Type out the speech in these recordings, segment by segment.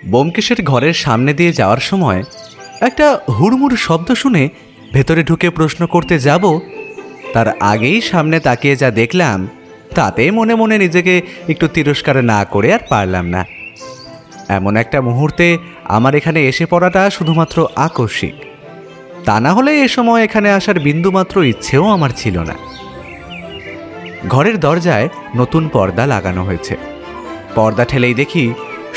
ব্যোমকেশের ঘরের সামনে দিয়ে যাওয়ার সময় একটা হুড়মুড় শব্দ শুনে ভেতরে ঢুকে প্রশ্ন করতে যাব, তার আগেই সামনে তাকিয়ে যা দেখলাম তাতে মনে মনে নিজেকে একটু তিরস্কার না করে আর পারলাম না। এমন একটা মুহূর্তে আমার এখানে এসে পড়াটা শুধুমাত্র আকস্মিক, তা না হলে এ সময় এখানে আসার বিন্দুমাত্র ইচ্ছেও আমার ছিল না। ঘরের দরজায় নতুন পর্দা লাগানো হয়েছে। পর্দা ঠেলেই দেখি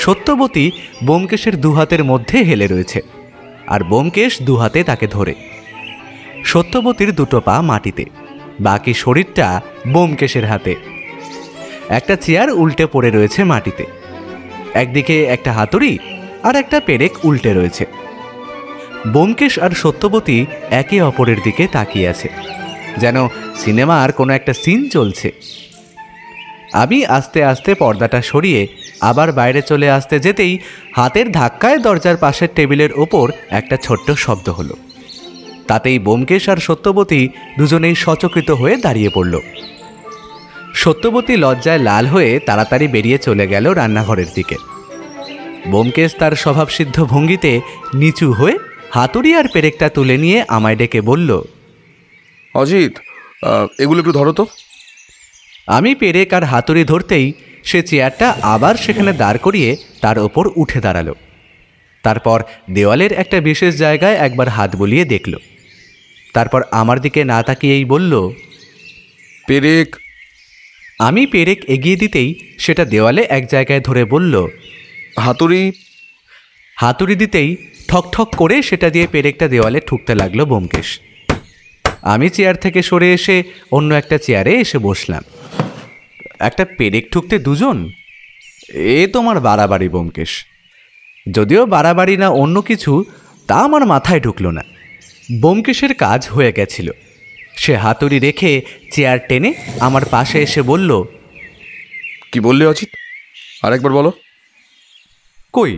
সত্যবতী ব্যোমকেশের দুহাতের মধ্যে হেলে রয়েছে, আর ব্যোমকেশ দুহাতে তাকে ধরে। সত্যবতীর দুটো পা মাটিতে, বাকি শরীরটা ব্যোমকেশের হাতে। একটা চেয়ার উল্টে পড়ে রয়েছে মাটিতে, একদিকে একটা হাতুড়ি আর একটা পেরেক উল্টে রয়েছে। ব্যোমকেশ আর সত্যবতী একে অপরের দিকে তাকিয়ে আছে, যেন সিনেমার কোনো একটা সিন চলছে। আমি আস্তে আস্তে পর্দাটা সরিয়ে আবার বাইরে চলে আসতে যেতেই হাতের ধাক্কায় দরজার পাশের টেবিলের ওপর একটা ছোট্ট শব্দ হলো। তাতেই ব্যোমকেশ আর সত্যবতী দুজনেই সচকিত হয়ে দাঁড়িয়ে পড়ল। সত্যবতী লজ্জায় লাল হয়ে তাড়াতাড়ি বেরিয়ে চলে গেল রান্নাঘরের দিকে। ব্যোমকেশ তার স্বভাবসিদ্ধ ভঙ্গিতে নিচু হয়ে হাতুড়ি আর পেরেকটা তুলে নিয়ে আমায় ডেকে বলল, অজিত, এগুলো একটু ধরো তো। আমি পেরেক আর হাতুড়ি ধরতেই সে চেয়ারটা আবার সেখানে দাঁড় করিয়ে তার ওপর উঠে দাঁড়ালো। তারপর দেওয়ালের একটা বিশেষ জায়গায় একবার হাত বুলিয়ে দেখল। তারপর আমার দিকে না তাকিয়েই বলল, পেরেক। আমি পেরেক এগিয়ে দিতেই সেটা দেওয়ালে এক জায়গায় ধরে বলল, হাতুড়ি। হাতুড়ি দিতেই ঠক ঠক করে সেটা দিয়ে পেরেকটা দেওয়ালে ঠুকতে লাগলো ব্যোমকেশ। আমি চেয়ার থেকে সরে এসে অন্য একটা চেয়ারে এসে বসলাম। একটা পেরেক ঠুকতে দুজন? এ তোমার বাড়াবাড়ি ব্যোমকেশ। যদিও বাড়াবাড়ি না অন্য কিছু তা আমার মাথায় ঢুকলো না। ব্যোমকেশের কাজ হয়ে গেছিল। সে হাতুড়ি রেখে চেয়ার টেনে আমার পাশে এসে বলল, কি বললে অজিত? আরেকবার বলো। কই,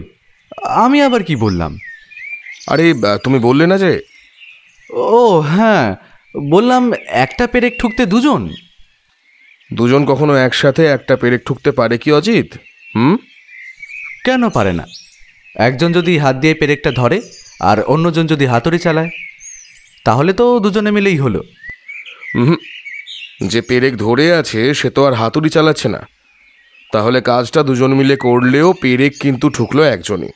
আমি আবার কি বললাম? আরে তুমি বললে না যে? ও হ্যাঁ, বললাম একটা পেরেক ঠুকতে দুজন। দুজন কখনো একসাথে একটা পেরেক ঠুকতে পারে কি অজিত? কেন পারে না? একজন যদি হাত দিয়ে পেরেকটা ধরে আর অন্যজন যদি হাতুড়ি চালায়, তাহলে তো দুজনে মিলেই হলো। যে পেরেক ধরে আছে সে তো আর হাতুড়ি চালাচ্ছে না, তাহলে কাজটা দুজন মিলে করলেও পেরেক কিন্তু ঠুকলো একজনই।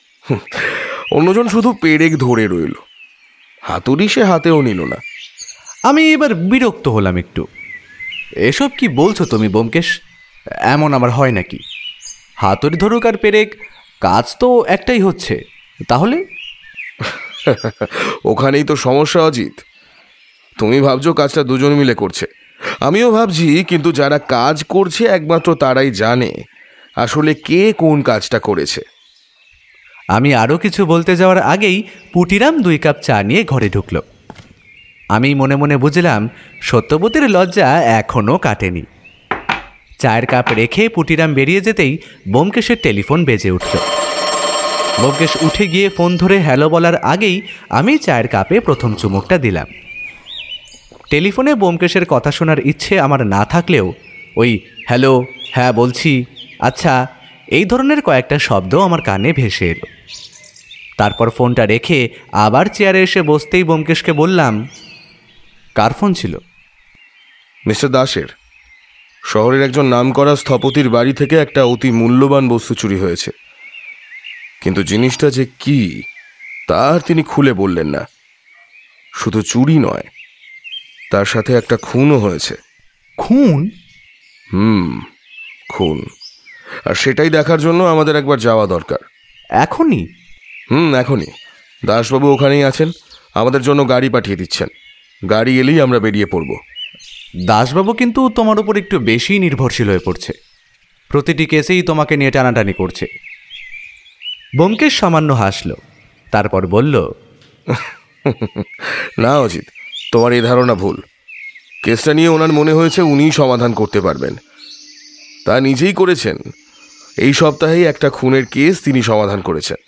অন্যজন শুধু পেরেক ধরে রইল, হাতুড়ি সে হাতেও নিল না। আমি এবার বিরক্ত হলাম একটু। এসব কি বলছো তুমি ব্যোমকেশ? এমন আমার হয় নাকি? হাতুড়ি ধরুক আর পেরেক, কাজ তো একটাই হচ্ছে। তাহলে ওখানেই তো সমস্যা অজিত। তুমি ভাবছো কাজটা দুজন মিলে করছে, আমিও ভাবছি, কিন্তু যারা কাজ করছে একমাত্র তারাই জানে আসলে কে কোন কাজটা করেছে। আমি আরও কিছু বলতে যাওয়ার আগেই পুটিরাম 2 কাপ চা নিয়ে ঘরে ঢুকল। আমি মনে মনে বুঝলাম সত্যবতীর লজ্জা এখনও কাটেনি। চায়ের কাপ রেখে পুটিরাম বেরিয়ে যেতেই ব্যোমকেশের টেলিফোন বেজে উঠল। ব্যোমকেশ উঠে গিয়ে ফোন ধরে হ্যালো বলার আগেই আমি চায়ের কাপে প্রথম চুমুকটা দিলাম। টেলিফোনে ব্যোমকেশের কথা শোনার ইচ্ছে আমার না থাকলেও ওই হ্যালো, হ্যাঁ বলছি, আচ্ছা, এই ধরনের কয়েকটা শব্দ আমার কানে ভেসে এলো। তারপর ফোনটা রেখে আবার চেয়ারে এসে বসতেই ব্যোমকেশকে বললাম, কার ফোন ছিল? মিস্টার দাসের। শহরের একজন নামকরা স্থপতির বাড়ি থেকে একটা অতি মূল্যবান বস্তু চুরি হয়েছে, কিন্তু জিনিসটা যে কি তার তিনি খুলে বললেন না। শুধু চুরি নয়, তার সাথে একটা খুনও হয়েছে। খুন? খুন। আর সেটাই দেখার জন্য আমাদের একবার যাওয়া দরকার। এখনই? এখনই। দাসবাবু ওখানেই আছেন, আমাদের জন্য গাড়ি পাঠিয়ে দিচ্ছেন। গাড়ি এলেই আমরা বেরিয়ে পড়ব। দাসবাবু কিন্তু তোমার উপর একটু বেশি নির্ভরশীল হয়ে পড়ছে। প্রতিটি কেসেই তোমাকে নিয়ে টানাটানি করছে। ব্যোমকেশ সামান্য হাসল, তারপর বলল, না অজিত, তোমার এই ধারণা ভুল। কেসটা নিয়ে ওনার মনে হয়েছে উনিই সমাধান করতে পারবেন। তা নিজেই করেছেন। এই সপ্তাহেই একটা খুনের কেস তিনি সমাধান করেছেন,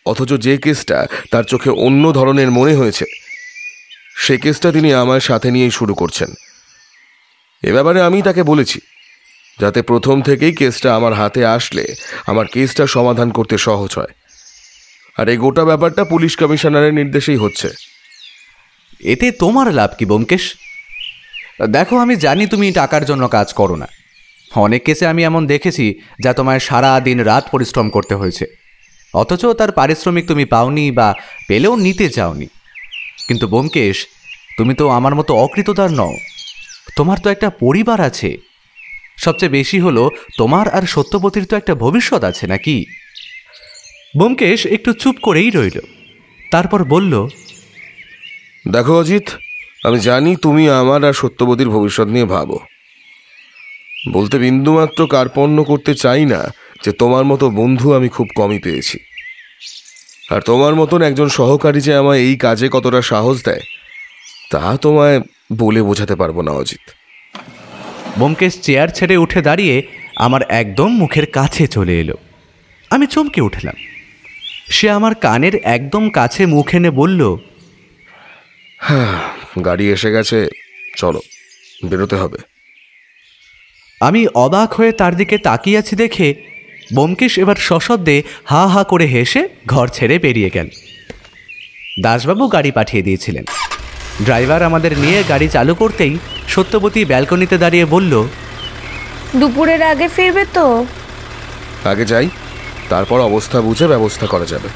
অথচ যে কেসটা তার চোখে অন্য ধরনের মনে হয়েছে সে কেসটা তিনি আমার সাথে নিয়েই শুরু করছেন। এ ব্যাপারে আমি তাকে বলেছি, যাতে প্রথম থেকেই কেসটা আমার হাতে আসলে আমার কেসটা সমাধান করতে সহজ হয়। আর এই গোটা ব্যাপারটা পুলিশ কমিশনারের নির্দেশেই হচ্ছে। এতে তোমার লাভ কি ব্যোমকেশ? দেখো, আমি জানি তুমি টাকার জন্য কাজ করো না। অনেক কেসে আমি এমন দেখেছি যা তোমায় সারা দিন রাত পরিশ্রম করতে হয়েছে, অথচ তার পারিশ্রমিক তুমি পাওনি বা পেলেও নিতে চাওনি। কিন্তু ব্যোমকেশ, তুমি তো আমার মতো অকৃতদার নও। তোমার তো একটা পরিবার আছে। সবচেয়ে বেশি হলো তোমার আর সত্যবতীর তো একটা ভবিষ্যৎ আছে, নাকি? ব্যোমকেশ একটু চুপ করেই রইল, তারপর বলল, দেখো অজিত, আমি জানি তুমি আমার আর সত্যবতীর ভবিষ্যৎ নিয়ে ভাবো। বলতে বিন্দুমাত্র কার্পণ্য করতে চাই না যে তোমার মতো বন্ধু আমি খুব কমই পেয়েছি। আর তোমার মতন একজন সহকারী যে আমায় এই কাজে কতটা সাহস দেয় তা তোমায় বলে বোঝাতে পারবো না অজিত। ব্যোমকেশ চেয়ার ছেড়ে উঠে দাঁড়িয়ে আমার একদম মুখের কাছে চলে এলো। আমি চমকে উঠলাম। সে আমার কানের একদম কাছে মুখ এনে বলল, হ্যাঁ, গাড়ি এসে গেছে, চলো বেরোতে হবে। আমি অবাক হয়ে তার দিকে তাকিয়ে আছি দেখে ব্যোমকেশ এবার সশব্দে হা হা করে হেসে ঘর ছেড়ে বেরিয়ে গেল। দাসবাবু গাড়ি পাঠিয়ে দিয়েছিলেন। ড্রাইভার আমাদের নিয়ে গাড়ি চালু করতেই সত্যবতী ব্যালকনিতে দাঁড়িয়ে বলল, দুপুরের আগে ফিরবে তো? আগে যাই, তারপর অবস্থা বুঝে ব্যবস্থা করা যাবে।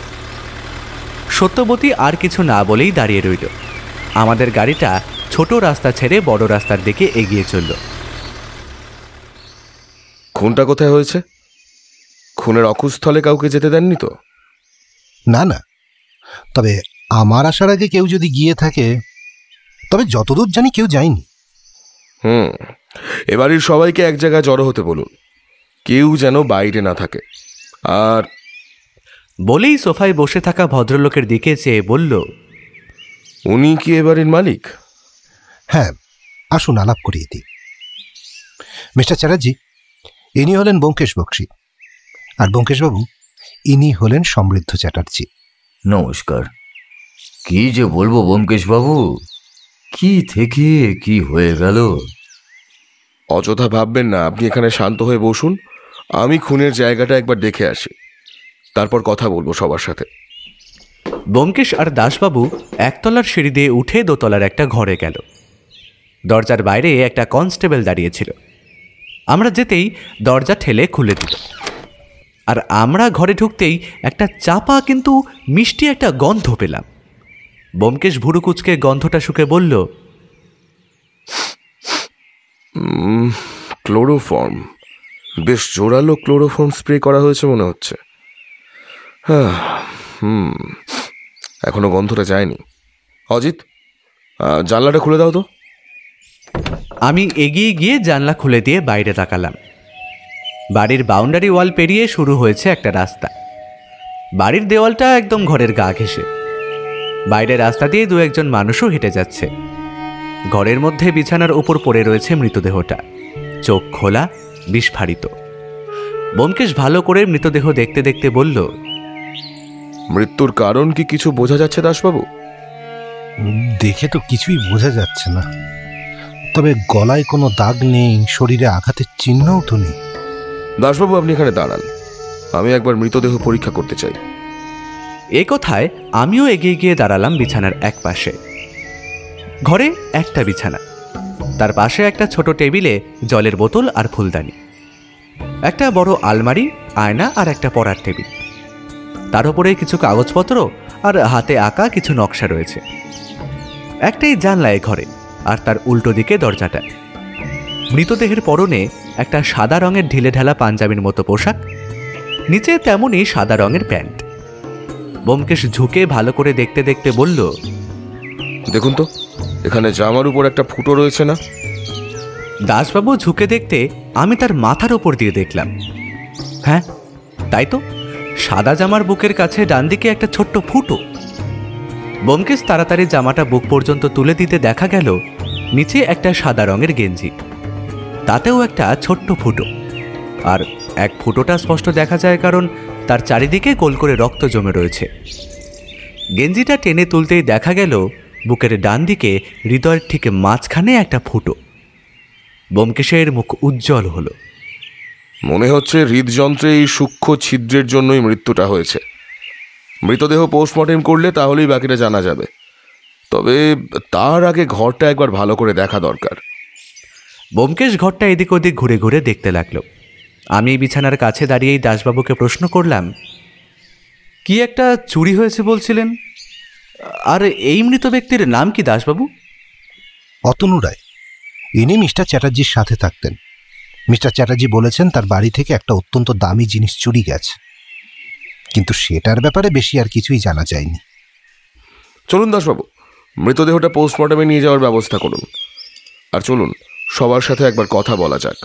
সত্যবতী আর কিছু না বলেই দাঁড়িয়ে রইল। আমাদের গাড়িটা ছোট রাস্তা ছেড়ে বড় রাস্তার দিকে এগিয়ে চলল। খুনটা কোথায় হয়েছে? খুনের অকুস্থলে কাউকে যেতে দেননি তো? না না, তবে আমার আসার আগে কেউ যদি গিয়ে থাকে, তবে যতদূর জানি কেউ যায়নি। এবারের সবাইকে এক জায়গায় জড়ো হতে বলুন, কেউ যেন বাইরে না থাকে। আর বলেই সোফায় বসে থাকা ভদ্রলোকের দিকে চেয়ে বলল, উনি কি এবারের মালিক? হ্যাঁ, আসুন আলাপ করিয়ে দিই। মিস্টার চ্যাটার্জি, ইনি হলেন ব্যোমকেশ বক্সী, আর ব্যোমকেশবাবু ইনি হলেন সমৃদ্ধ চ্যাটার্জি। নমস্কার। কি যে বলবো ব্যোমকেশবাবু, কি থেকে কি হয়ে গেল। অযথা ভাববেন না, আপনি এখানে শান্ত হয়ে বসুন, আমি খুনের জায়গাটা একবার দেখে আসি, তারপর কথা বলবো সবার সাথে। ব্যোমকেশ আর দাসবাবু একতলার সিঁড়ি দিয়ে উঠে দোতলার একটা ঘরে গেল। দরজার বাইরে একটা কনস্টেবল দাঁড়িয়েছিল। আমরা যেতেই দরজা ঠেলে খুলে দিল। আর আমরা ঘরে ঢুকতেই একটা চাপা কিন্তু মিষ্টি একটা গন্ধ পেলাম। ব্যোমকেশ ভুরু কুচকে গন্ধটা শুকে বলল, ক্লোরোফর্ম, বেশ জোরালো ক্লোরোফর্ম স্প্রে করা হয়েছে মনে হচ্ছে। হ্যাঁ, এখনো গন্ধটা যায়নি। অজিত, জানলাটা খুলে দাও তো। আমি এগিয়ে গিয়ে জানলা খুলে দিয়ে বাইরে তাকালাম। বাড়ির বাউন্ডারি ওয়াল পেরিয়ে শুরু হয়েছে একটা রাস্তা। বাড়ির দেওয়ালটা একদম ঘরের গা ঘেঁষে। বাইরে রাস্তা দিয়ে দু একজন মানুষও হেঁটে যাচ্ছে। ঘরের মধ্যে বিছানার উপর পড়ে রয়েছে মৃতদেহটা, চোখ খোলা, বিস্ফারিত। ব্যোমকেশ ভালো করে মৃতদেহ দেখতে দেখতে বলল, মৃত্যুর কারণ কি কিছু বোঝা যাচ্ছে দাসবাবু? দেখে তো কিছুই বোঝা যাচ্ছে না, তবে গলায় কোনো দাগ নেই, শরীরে আঘাতের চিহ্নও তো নেই। দাসবাবু, আপনি এখানে দাঁড়ান, আমি একবার মৃতদেহ পরীক্ষা করতে চাই। এ কথায় আমিও এগিয়ে গিয়ে দাঁড়ালাম বিছানার এক পাশে। ঘরে একটা বিছানা, তার পাশে একটা ছোট টেবিলে জলের বোতল আর ফুলদানি, একটা বড় আলমারি, আয়না আর একটা পড়ার টেবিল। তার উপরে কিছু কাগজপত্র আর হাতে আঁকা কিছু নকশা রয়েছে। একটাই জানলা এ ঘরে, আর তার উল্টো দিকে দরজাটা। মৃতদেহের পরনে একটা সাদা রঙের ঢিলেঢালা পাঞ্জাবির মতো পোশাক, নিচে তেমনই সাদা রঙের প্যান্ট। ব্যোমকেশ ঝুঁকে ভালো করে দেখতে দেখতে বলল, দেখুন তো, এখানে জামার উপর একটা ফুটো রয়েছে না? দাসবাবু ঝুঁকে দেখতে আমি তার মাথার ওপর দিয়ে দেখলাম। হ্যাঁ, তাই তো, সাদা জামার বুকের কাছে ডান দিকে একটা ছোট্ট ফুটো। ব্যোমকেশ তাড়াতাড়ি জামাটা বুক পর্যন্ত তুলে দিতে দেখা গেল নিচে একটা সাদা রঙের গেঞ্জি, তাতেও একটা ছোট্ট ফুটো। আর এক ফুটোটা স্পষ্ট দেখা যায় কারণ তার চারিদিকে গোল করে রক্ত জমে রয়েছে। গেঞ্জিটা টেনে তুলতেই দেখা গেল বুকের ডান দিকে হৃদয়ের ঠিক মাঝখানে একটা ফুটো। ব্যোমকেশের মুখ উজ্জ্বল হলো। মনে হচ্ছে হৃদযন্ত্রে এই সূক্ষ্ম ছিদ্রের জন্যই মৃত্যুটা হয়েছে। মৃতদেহ পোস্টমর্টেম করলে তাহলেই বাকিটা জানা যাবে। তবে তার আগে ঘরটা একবার ভালো করে দেখা দরকার। ব্যোমকেশ ঘরটা এদিক ওদিক ঘুরে ঘুরে দেখতে লাগলো। আমি বিছানার কাছে দাঁড়িয়েই দাসবাবুকে প্রশ্ন করলাম, কি একটা চুরি হয়েছে বলছিলেন? আর এই মৃত ব্যক্তির নাম কি দাসবাবু? অতনু রায়। ইনি মিস্টার চ্যাটার্জির সাথে থাকতেন। মিস্টার চ্যাটার্জি বলেছেন তার বাড়ি থেকে একটা অত্যন্ত দামি জিনিস চুরি গেছে, কিন্তু সেটার ব্যাপারে বেশি আর কিছুই জানা যায়নি। চলুন দাসবাবু, মৃতদেহটা পোস্টমর্টমে নিয়ে যাওয়ার ব্যবস্থা করুন। আর চলুন সবার সাথে একবার কথা বলা যাক।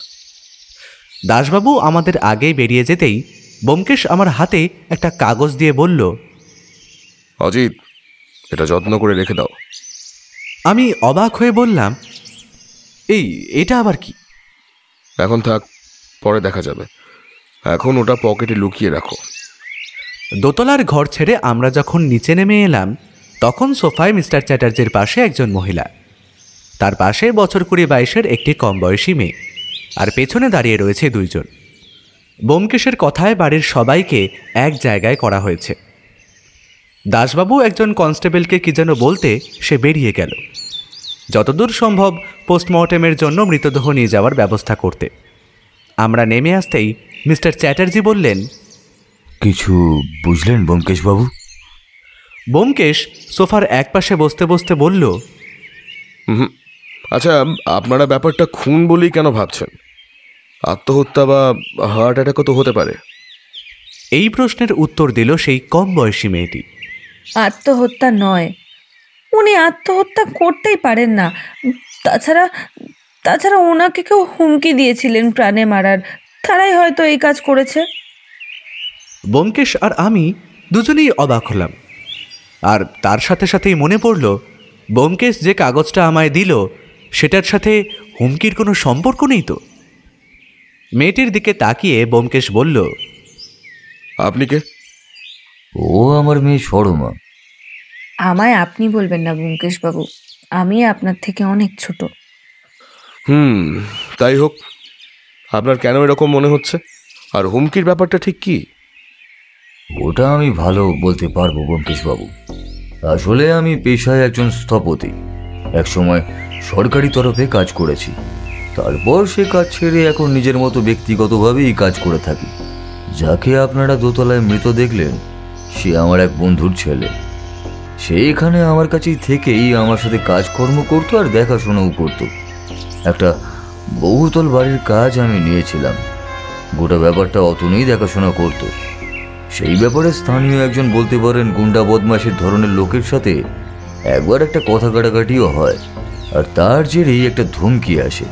দাসবাবু আমাদের আগে বেরিয়ে যেতেই ব্যোমকেশ আমার হাতে একটা কাগজ দিয়ে বলল, অজিত, এটা যত্ন করে রেখে দাও। আমি অবাক হয়ে বললাম, এটা আবার কি? এখন থাক, পরে দেখা যাবে। এখন ওটা পকেটে লুকিয়ে রাখো। দোতলার ঘর ছেড়ে আমরা যখন নিচে নেমে এলাম, তখন সোফায় মিস্টার চ্যাটার্জির পাশে একজন মহিলা, তার পাশে বছর 20-22-এর একটি কম বয়সী মেয়ে, আর পেছনে দাঁড়িয়ে রয়েছে 2 জন। ব্যোমকেশের কথায় বাড়ির সবাইকে এক জায়গায় করা হয়েছে। দাসবাবু একজন কনস্টেবলকে কি যেন বলতে সে বেরিয়ে গেল, যতদূর সম্ভব পোস্টমর্টেমের জন্য মৃতদেহ নিয়ে যাওয়ার ব্যবস্থা করতে। আমরা নেমে আসতেই মিস্টার চ্যাটার্জি বললেন, কিছু বুঝলেন ব্যোমকেশবাবু? ব্যোমকেশ সোফার একপাশে বসতে বসতে বলল, আচ্ছা, আপনারা ব্যাপারটা খুন বলেই কেন ভাবছেন? আত্মহত্যা বা হার্ট অ্যাটাকও তো হতে পারে। এই প্রশ্নের উত্তর দিল সেই কম বয়সী মেয়েটি। আত্মহত্যা নয়, উনি আত্মহত্যা করতেই পারেন না। তাছাড়া ওনাকে কেউ হুমকি দিয়েছিলেন প্রাণে মারার, তারাই হয়তো এই কাজ করেছে। ব্যোমকেশ আর আমি দুজনেই অবাক হলাম। আর তার সাথে সাথেই মনে পড়ল, ব্যোমকেশ যে কাগজটা আমায় দিল সেটার সাথে হুমকির কোনো সম্পর্ক নেই তো। মেয়েটির দিকে তাকিয়ে ব্যোমকেশ বলল, আপনি কে? ও আমার মেয়ে সরমা। আমায় আপনি বলবেন না ব্যোমকেশবাবু, আমি আপনার থেকে অনেক ছোট। তাই হোক, আপনার কেন এরকম মনে হচ্ছে? আর হুমকির ব্যাপারটা ঠিক কি? ওটা আমি ভালো বলতে পারবো ব্যোমকেশবাবু। আসলে আমি পেশায় একজন স্থপতি। একসময় সরকারি তরফে কাজ করেছি, তারপর সে কাজ ছেড়ে এখন নিজের মতো ব্যক্তিগতভাবেই কাজ করে থাকি। যাকে আপনারা দোতলায় মৃত দেখলেন, সে আমার এক বন্ধুর ছেলে। সে এখানে আমার কাছেই থেকেই আমার সাথে কাজকর্ম করতো আর দেখাশোনাও করতো। একটা বহুতল বাড়ির কাজ আমি নিয়েছিলাম, গোটা ব্যাপারটা অতনুই দেখাশোনা করতো। সেই ব্যাপারে স্থানীয় একজন বলতে পারেন গুন্ডা বদমাশের ধরনের লোকের সাথে একবার একটা কথা কাটাকাটিও হয়, আর তার জেরেই একটা ধমকি আসে।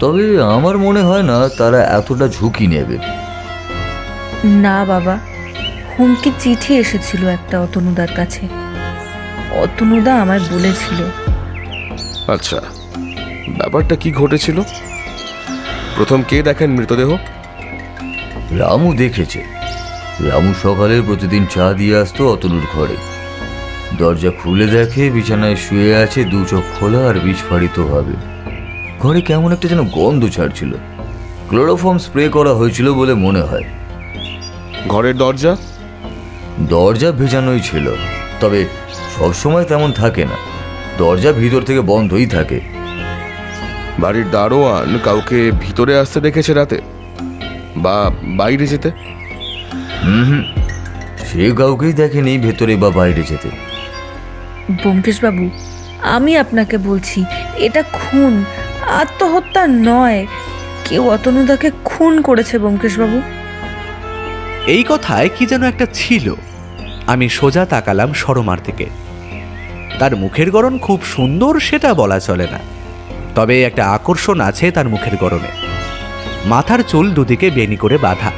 তবে আমার মনে হয় না তারা এতটা ঝুঁকি নেবে। না বাবা, হুমকি চিঠি এসেছিল একটা অতনুদার কাছে, অতনুদা আমায় বলেছিল। আচ্ছা, ব্যাপারটা কি ঘটেছিল? প্রথম কে দেখেন মৃতদেহ? রামু দেখেছে। রামু সকালে প্রতিদিন চা দিয়ে আসতো অতনুর ঘরে। দরজা খুলে দেখে বিছানায় শুয়ে আছে, 2 চোখ খোলা আর বিস্ফারিত ভাবে। ঘরে কেমন একটা যেন গন্ধ ছাড়ছিল। ক্লোরোফর্ম স্প্রে করা হয়েছিল বলে মনে হয়। ঘরের দরজা? দরজা ভেজানোই ছিল, তবে সবসময় তেমন থাকে না। দরজা ভিতর থেকে বন্ধই থাকে। বাড়ির দারোয়ান কাউকে ভিতরে আসতে দেখেছে রাতে, বা বাইরে যেতে? সে কাউকেই দেখেনি ভেতরে বা বাইরে যেতে। ব্যোমকেশবাবু, আমি আপনাকে বলছি, এটা খুন, আত্মহত্যা নয়। কেউ অতনুদাকে খুন করেছে ব্যোমকেশবাবু। এই কথায় কি যেন একটা ছিল। আমি সোজা তাকালাম সরমার দিকে। তার মুখের গড়ন খুব সুন্দর সেটা বলা চলে না, তবে একটা আকর্ষণ আছে তার মুখের গড়নে। মাথার চুল দুদিকে বেনি করে বাঁধা,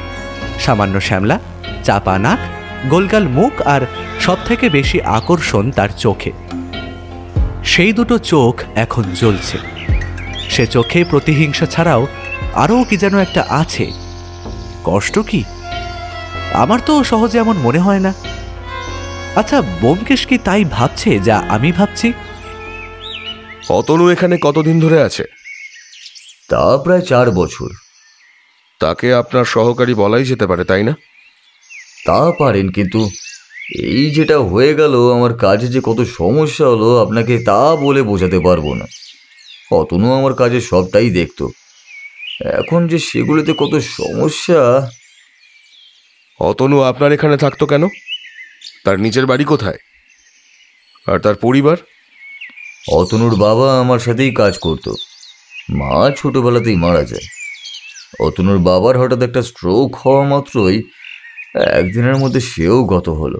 সামান্য শ্যামলা, চাপা নাক, গোলগাল মুখ, আর সব থেকে বেশি আকর্ষণ তার চোখে। সেই 2 চোখ এখন জ্বলছে। সে চোখে প্রতিহিংসা ছাড়াও আরও কি যেন একটা আছে। কষ্ট কি? আমার তো সহজে এমন মনে হয় না। আচ্ছা, ব্যোমকেশ কি তাই ভাবছে যা আমি ভাবছি? অতনু এখানে কতদিন ধরে আছে? তা প্রায় 4 বছর। তাকে আপনার সহকারী বলাই যেতে পারে, তাই না? তা পারেন, কিন্তু এই যেটা হয়ে গেল, আমার কাজে যে কত সমস্যা হলো আপনাকে তা বলে বোঝাতে পারবো না। অতনু আমার কাজে সবটাই দেখতো, এখন যে সেগুলোতে কত সমস্যা। অতনু আপনার এখানে থাকতো কেন? তার নিজের বাড়ি কোথায়? আর তার পরিবার? অতনুর বাবা আমার সাথেই কাজ করতো, মা ছোটবেলাতেই মারা যায়। অতনুর বাবার হঠাৎ একটা স্ট্রোক হওয়া মাত্রই একদিনের মধ্যে সেও গত হলো।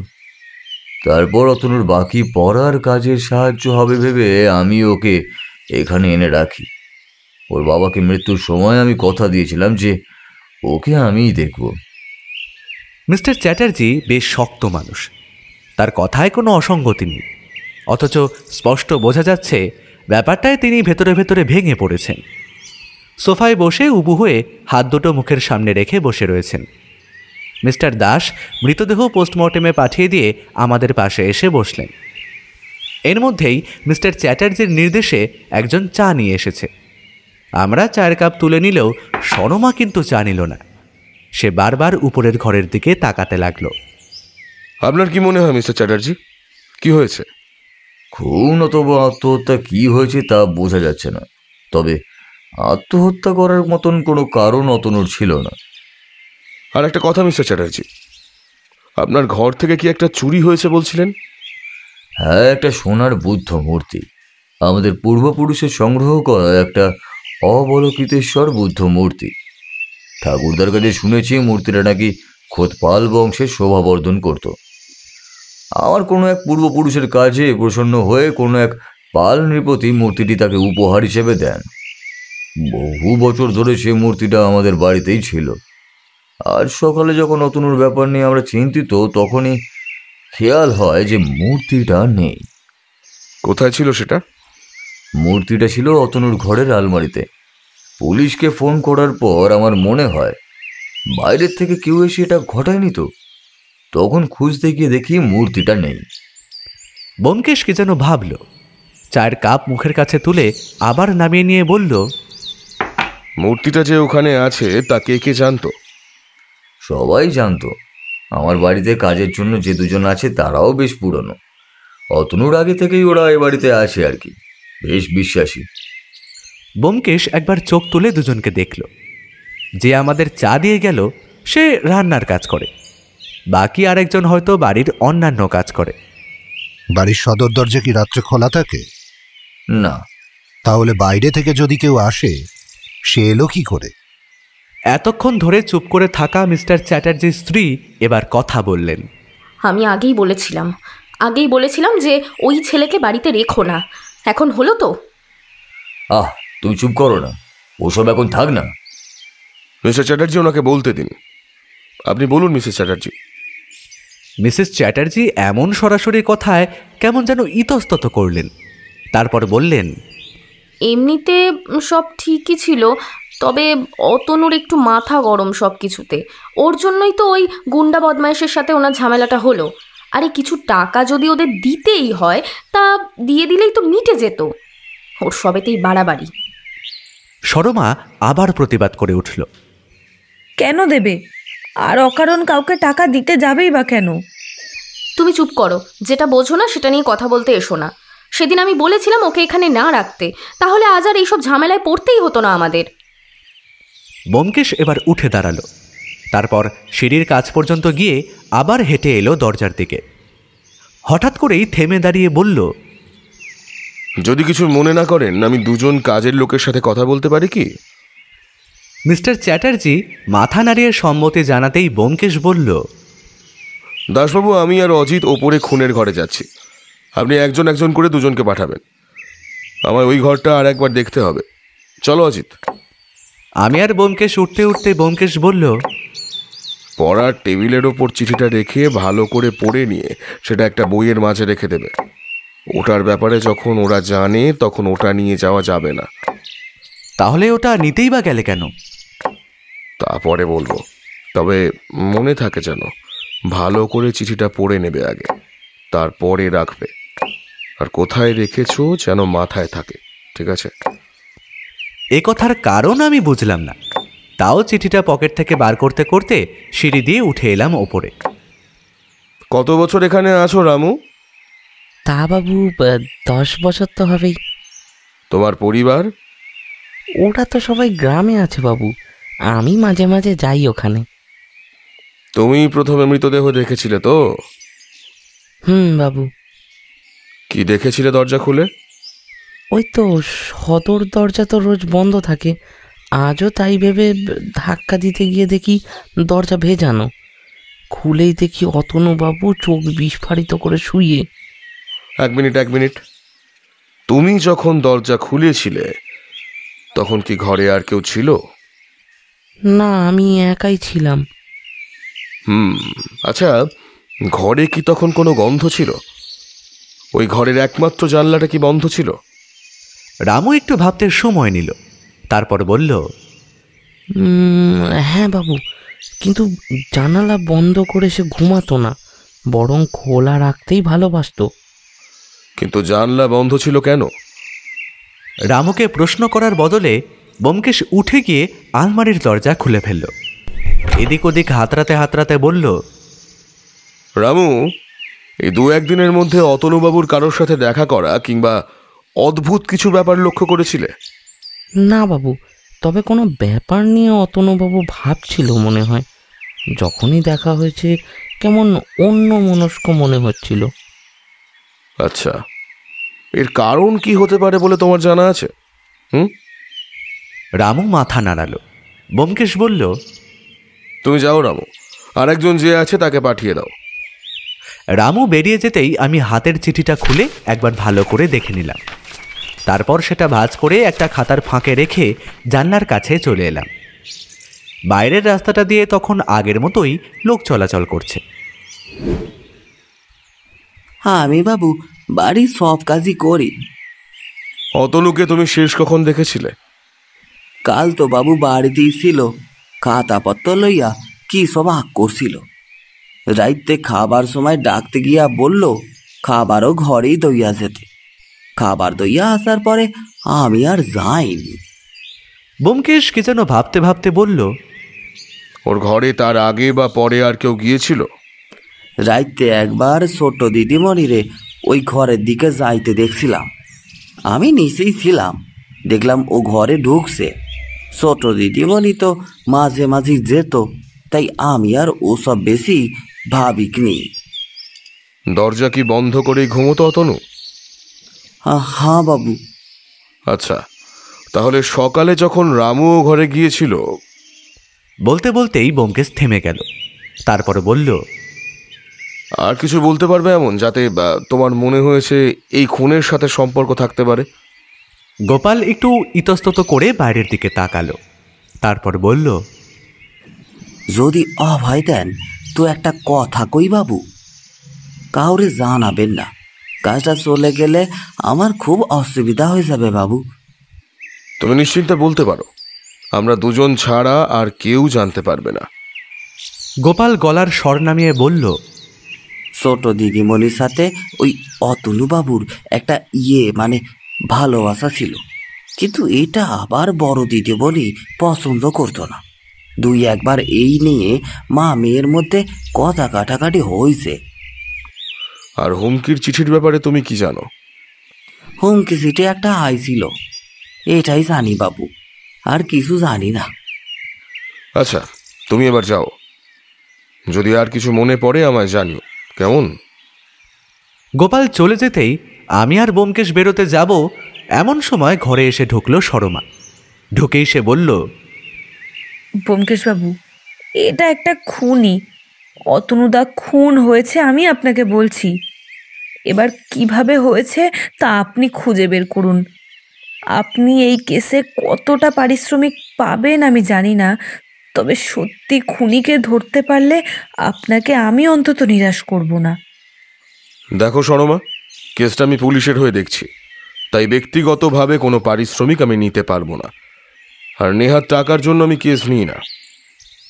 তারপর অতনুর বাকি পড়ার কাজের সাহায্য হবে ভেবে আমি ওকে এখানে এনে রাখি। ওর বাবাকে মৃত্যুর সময় আমি কথা দিয়েছিলাম যে ওকে আমিই দেখব। মিস্টার চ্যাটার্জি বেশ শক্ত মানুষ, তার কথায় কোনো অসঙ্গতি নেই, অথচ স্পষ্ট বোঝা যাচ্ছে ব্যাপারটায় তিনি ভেতরে ভেতরে ভেঙে পড়েছেন। সোফায় বসে উবু হয়ে হাত দুটো মুখের সামনে রেখে বসে রয়েছেন। মিস্টার দাস মৃতদেহ পোস্টমর্টেমে পাঠিয়ে দিয়ে আমাদের পাশে এসে বসলেন। এর মধ্যেই মিস্টার চ্যাটার্জির নির্দেশে একজন চা নিয়ে এসেছে। আমরা চায়ের কাপ তুলে নিলেও সরমা কিন্তু চা নিল না। সে বারবার উপরের ঘরের দিকে তাকাতে লাগলো। আপনার কি মনে হয় মিস্টার চ্যাটার্জি, কি হয়েছে? খুন অথবা আত্মহত্যা কি হয়েছে তা বোঝা যাচ্ছে না, তবে আত্মহত্যা করার মতন কোনো কারণ অতনুর ছিল না। আর একটা কথা মিস্টার চ্যাটার্জি, আপনার ঘর থেকে কি একটা চুরি হয়েছে বলছিলেন? হ্যাঁ, একটা সোনার বুদ্ধ মূর্তি, আমাদের পূর্বপুরুষের সংগ্রহ করা একটা অবলোকিতেশ্বর বুদ্ধ মূর্তি। ঠাকুরদার কাছে শুনেছি মূর্তিটা নাকি খোদ পাল বংশের শোভাবর্ধন করত। আমার কোনো এক পূর্বপুরুষের কাজে প্রসন্ন হয়ে কোনো এক পাল নৃপতি মূর্তিটি তাকে উপহার হিসেবে দেন। বহু বছর ধরে সে মূর্তিটা আমাদের বাড়িতেই ছিল। আজ সকালে যখন অতনুর ব্যাপার নিয়ে আমরা চিন্তিত, তখনই খেয়াল হয় যে মূর্তিটা নেই। কোথায় ছিল সেটা? মূর্তিটা ছিল অতনুর ঘরের আলমারিতে। পুলিশকে ফোন করার পর আমার মনে হয় বাইরের থেকে কেউ এসে এটা ঘটায়নি তো। তখন খুঁজতে গিয়ে দেখি মূর্তিটা নেই। ব্যোমকেশ কি যেন ভাবল, চায়ের কাপ মুখের কাছে তুলে আবার নামিয়ে নিয়ে বলল, মূর্তিটা যে ওখানে আছে তা কে কে জানতো? সবাই জানতো। আমার বাড়িতে কাজের জন্য যে দুজন আছে তারাও বেশ পুরনো। অতনুর আগে থেকেই ওরা এ বাড়িতে আসে আর কি, বেশ বিশ্বাসী। ব্যোমকেশ একবার চোখ তুলে দুজনকে দেখল। যে আমাদের চা দিয়ে গেল সে রান্নার কাজ করে, বাকি আরেকজন হয়তো বাড়ির অন্যান্য কাজ করে। বাড়ির সদর দরজা কি রাত্রে খোলা থাকে? না। তাহলে বাইরে থেকে যদি কেউ আসে, সে এলো কি করে? এতক্ষণ ধরে চুপ করে থাকা মিস্টার চ্যাটার্জির স্ত্রী এবার কথা বললেন। আমি আগেই বলেছিলাম যে ওই ছেলেকে বাড়িতে রেখো না। এখন হলো তো। তুমি চুপ করো না, ওসব এখন থাক না। মিস্টার চ্যাটার্জি, ওনাকে বলতে দিন। আপনি বলুন মিসেস চ্যাটার্জি। মিসেস চ্যাটার্জি এমন সরাসরি কথায় কেমন যেন ইতস্তত করলেন, তারপর বললেন, এমনিতে সব ঠিকই ছিল, তবে অতনুর একটু মাথা গরম সব কিছুতে। ওর জন্যই তো ওই গুন্ডা বদমাইশের সাথে ওনার ঝামেলাটা হলো। আরে কিছু টাকা যদি ওদের দিতেই হয় তা দিয়ে দিলেই তো মিটে যেত। ওর সবেতেই বাড়াবাড়ি। সরমা আবার প্রতিবাদ করে উঠল, কেন দেবে? আর অকারণ কাউকে টাকা দিতে যাবেই বা কেন? তুমি চুপ করো, যেটা বোঝো না সেটা নিয়ে কথা বলতে এসো না। সেদিন আমি বলেছিলাম ওকে এখানে না রাখতে, তাহলে আজ আর এইসব ঝামেলায় পড়তেই হতো না আমাদের। ব্যোমকেশ এবার উঠে দাঁড়ালো, তারপর সিঁড়ির কাছ পর্যন্ত গিয়ে আবার হেঁটে এলো দরজার দিকে। হঠাৎ করেই থেমে দাঁড়িয়ে বলল, যদি কিছু মনে না করেন, আমি দুজন কাজের লোকের সাথে কথা বলতে পারি কি? মিস্টার চ্যাটার্জি মাথা নাড়িয়ে সম্মতি জানাতেই ব্যোমকেশ বলল, দাসবাবু, আমি আর অজিত ওপরে খুনের ঘরে যাচ্ছি। আপনি একজন একজন করে দুজনকে পাঠাবেন। আমার ওই ঘরটা আর একবার দেখতে হবে। চলো অজিত। আমি আর ব্যোমকেশ উঠতে উঠতে ব্যোমকেশ বলল, পড়ার টেবিলের ওপর চিঠিটা রেখে ভালো করে পড়ে নিয়ে সেটা একটা বইয়ের মাঝে রেখে দেবে। ওটার ব্যাপারে যখন ওরা জানে তখন ওটা নিয়ে যাওয়া যাবে না। তাহলে ওটা নিতেই বা গেলে কেন? তারপরে বলবো, তবে মনে থাকে যেন ভালো করে চিঠিটা পড়ে নেবে আগে, তারপরে রাখবে। আর কোথায় রেখেছো যেন মাথায় থাকে, ঠিক আছে? এ কথার কারণ আমি বুঝলাম না, তাও চিঠিটা পকেট থেকে বার করতে করতে সিঁড়ি দিয়ে উঠে এলাম ওপরে। কত বছর এখানে আছো রামু? তা বাবু 10 বছর তো হবেই। তোমার পরিবার? ওরা তো সবাই গ্রামে আছে বাবু, আমি মাঝে মাঝে যাই ওখানে। তুমি প্রথমে মৃতদেহ দেখেছিলে তো? বাবু। কি দেখেছিলে দরজা খুলে? ওই তো সদর দরজা তো রোজ বন্ধ থাকে, আজও তাই ভেবে ধাক্কা দিতে গিয়ে দেখি দরজা ভেজানো। খুলেই দেখি অতনুবাবু চোখ বিস্ফারিত করে শুয়ে। এক মিনিট। তুমি যখন দরজা খুলেছিলে তখন কি ঘরে আর কেউ ছিল? না, আমি একাই ছিলাম। আচ্ছা, ঘরে কি তখন কোনো গন্ধ ছিল? ওই ঘরের একমাত্র জানলাটা কি বন্ধ ছিল? রামু একটু ভাবতে সময় নিল, তারপর বলল, হ্যাঁ বাবু, কিন্তু জানালা বন্ধ করে সে ঘুমাতো না, বরং খোলা রাখতেই ভালোবাসতো। কিন্তু জানলা বন্ধ ছিল কেন? রামুকে প্রশ্ন করার বদলে ব্যোমকেশ উঠে গিয়ে আলমারির দরজা খুলে ফেলল। এদিক ওদিক হাতড়াতে বলল, রামু, এই 2-1 দিনের মধ্যে অতনুবাবুর কারোর সাথে দেখা করা কিংবা অদ্ভুত কিছু ব্যাপার লক্ষ্য করেছিলে? না বাবু, তবে কোনো ব্যাপার নিয়ে অতনুবাবু ভাবছিল মনে হয়। যখনই দেখা হয়েছে কেমন অন্য মনস্ক মনে হচ্ছিল। আচ্ছা, এর কারণ কি হতে পারে বলে তোমার জানা আছে? রামু মাথা নাড়ালো। ব্যোমকেশ বলল, তুমি যাও রামু, আর একজন যে আছে তাকে পাঠিয়ে দাও। রামু বেরিয়ে যেতেই আমি হাতের চিঠিটা খুলে একবার ভালো করে দেখে নিলাম। তারপর সেটা ভাঁজ করে একটা খাতার ফাঁকে রেখে জানলার কাছে চলে এলাম। বাইরের রাস্তাটা দিয়ে তখন আগের মতোই লোক চলাচল করছে। আমি বাবু বাড়ির সব কাজই করি। অতনুকে তুমি শেষ কখন দেখেছিলে? কাল তো বাবু বাড়িতেই ছিল, খাতাপত্র লইয়া কি সব আঁক করছিল। রাইতে খাবার সময় ডাকতে গিয়া বলল খাবারও ঘরেই দইয়া যেতে। খাবার দইয়া আসার পরে আমি আর যাইনি। ব্যোমকেশ কি যেন ভাবতে ভাবতে বলল, ওর ঘরে তার আগে বা পরে আর কেউ গিয়েছিল? রাইতে একবার ছোট দিদিমণিরে ওই ঘরের দিকে যাইতে দেখছিলাম। আমি নিচেই ছিলাম, দেখলাম ও ঘরে ঢুকছে। ছোট দিদিমণি তো মাঝে মাঝে যেত, তাই আমি আর ওসব বেশি ভাবিনি। দরজা কি বন্ধ করেই ঘুমোতো অতনু? হ্যাঁ বাবু। আচ্ছা, তাহলে সকালে যখন রামুও ঘরে গিয়েছিল? বলতে বলতেই ব্যোমকেশ থেমে গেল। তারপর বলল, আর কিছু বলতে পারবে এমন যাতে তোমার মনে হয়েছে এই খুনের সাথে সম্পর্ক থাকতে পারে? গোপাল একটু ইতস্তত করে বাইরের দিকে তাকালো, তারপর বলল, যদি অভয় দেন তো একটা কথা কই বাবু, কাউরে জানাবেন না। কাজটা চলে গেলে আমার খুব অসুবিধা হয়ে যাবে বাবু। তুমি নিশ্চিন্তে বলতে পারো, আমরা দুজন ছাড়া আর কেউ জানতে পারবে না। গোপাল গলার স্বর নামিয়ে বলল, ছোট দিদিমণির সাথে ওই অতনুবাবুর একটা ভালোবাসা ছিল, কিন্তু এটা আবার বড় দিদিমণি পছন্দ করতো না। 2-1 বার এই নিয়ে মা মেয়ের মধ্যে কথা কাটাকাটি হয়েছে। আর হুমকির চিঠির ব্যাপারে তুমি কি জানো? হুমকি চিঠি একটা আইছিল, এটাই জানি বাবু, আর কিছু জানি না। আচ্ছা, তুমি এবার যাও, যদি আর কিছু মনে পড়ে আমায় জানিও, কেমন? গোপাল চলে যেতেই আমি আর ব্যোমকেশ বেরোতে যাব, এমন সময় ঘরে এসে ঢুকলো সরমা। ঢুকেই সে বলল, ব্যোমকেশবাবু, এটা একটা খুনই। অতনুদা খুন হয়েছে, আমি আপনাকে বলছি। এবার কিভাবে হয়েছে তা আপনি খুঁজে বের করুন। আপনি এই কেসে কতটা পারিশ্রমিক পাবেন আমি জানি না, তবে সত্যি খুনিকে ধরতে পারলে আপনাকে আমি অন্তত নিরাশ করব না। দেখো সরমা, কেসটা আমি পুলিশের হয়ে দেখছি, তাই ব্যক্তিগতভাবে কোনো পারিশ্রমিক আমি নিতে পারবো না, আর নেহাত টাকার জন্য আমি কেস নিই না।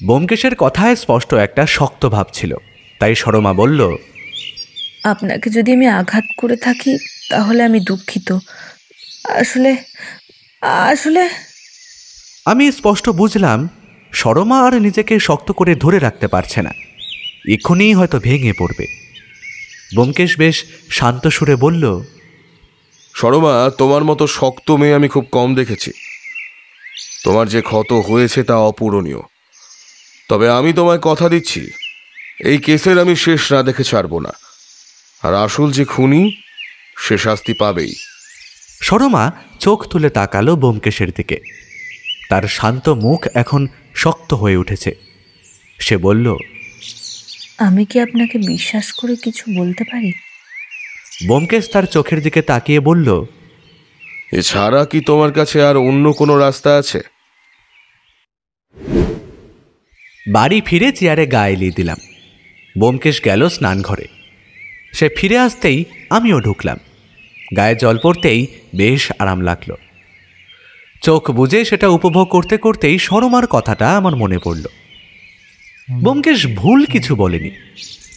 ব্যোমকেশের কথায় স্পষ্ট একটা শক্ত ভাব ছিল, তাই সরমা বলল, আপনাকে যদি আমি আঘাত করে থাকি তাহলে আমি দুঃখিত। আসলে আসলে আমি স্পষ্ট বুঝলাম সরমা আর নিজেকে শক্ত করে ধরে রাখতে পারছে না, এক্ষুনি হয়তো ভেঙে পড়বে। ব্যোমকেশ বেশ শান্ত সুরে বলল, সরমা, তোমার মতো শক্ত মেয়ে আমি খুব কম দেখেছি। তোমার যে ক্ষত হয়েছে তা অপূরণীয়। তবে আমি তোমায় কথা দিচ্ছি, এই কেসের আমি শেষ না দেখে ছাড়ব না। আর আসল যে খুনি সে শাস্তি পাবেই। সরমা চোখ তুলে তাকালো ব্যোমকেশের দিকে। তার শান্ত মুখ এখন শক্ত হয়ে উঠেছে। সে বলল, আমি কি আপনাকে বিশ্বাস করে কিছু বলতে পারি? ব্যোমকেশ তার চোখের দিকে তাকিয়ে বলল, এছাড়া কি তোমার কাছে আর অন্য কোনো রাস্তা আছে? বাড়ি ফিরে চেয়ারে গা এলিয়ে দিলাম। ব্যোমকেশ গেল স্নান ঘরে। সে ফিরে আসতেই আমিও ঢুকলাম। গায়ে জল পড়তেই বেশ আরাম লাগলো। চোখ বুজে সেটা উপভোগ করতে করতেই সরমার কথাটা আমার মনে পড়ল। ব্যোমকেশ ভুল কিছু বলেনি,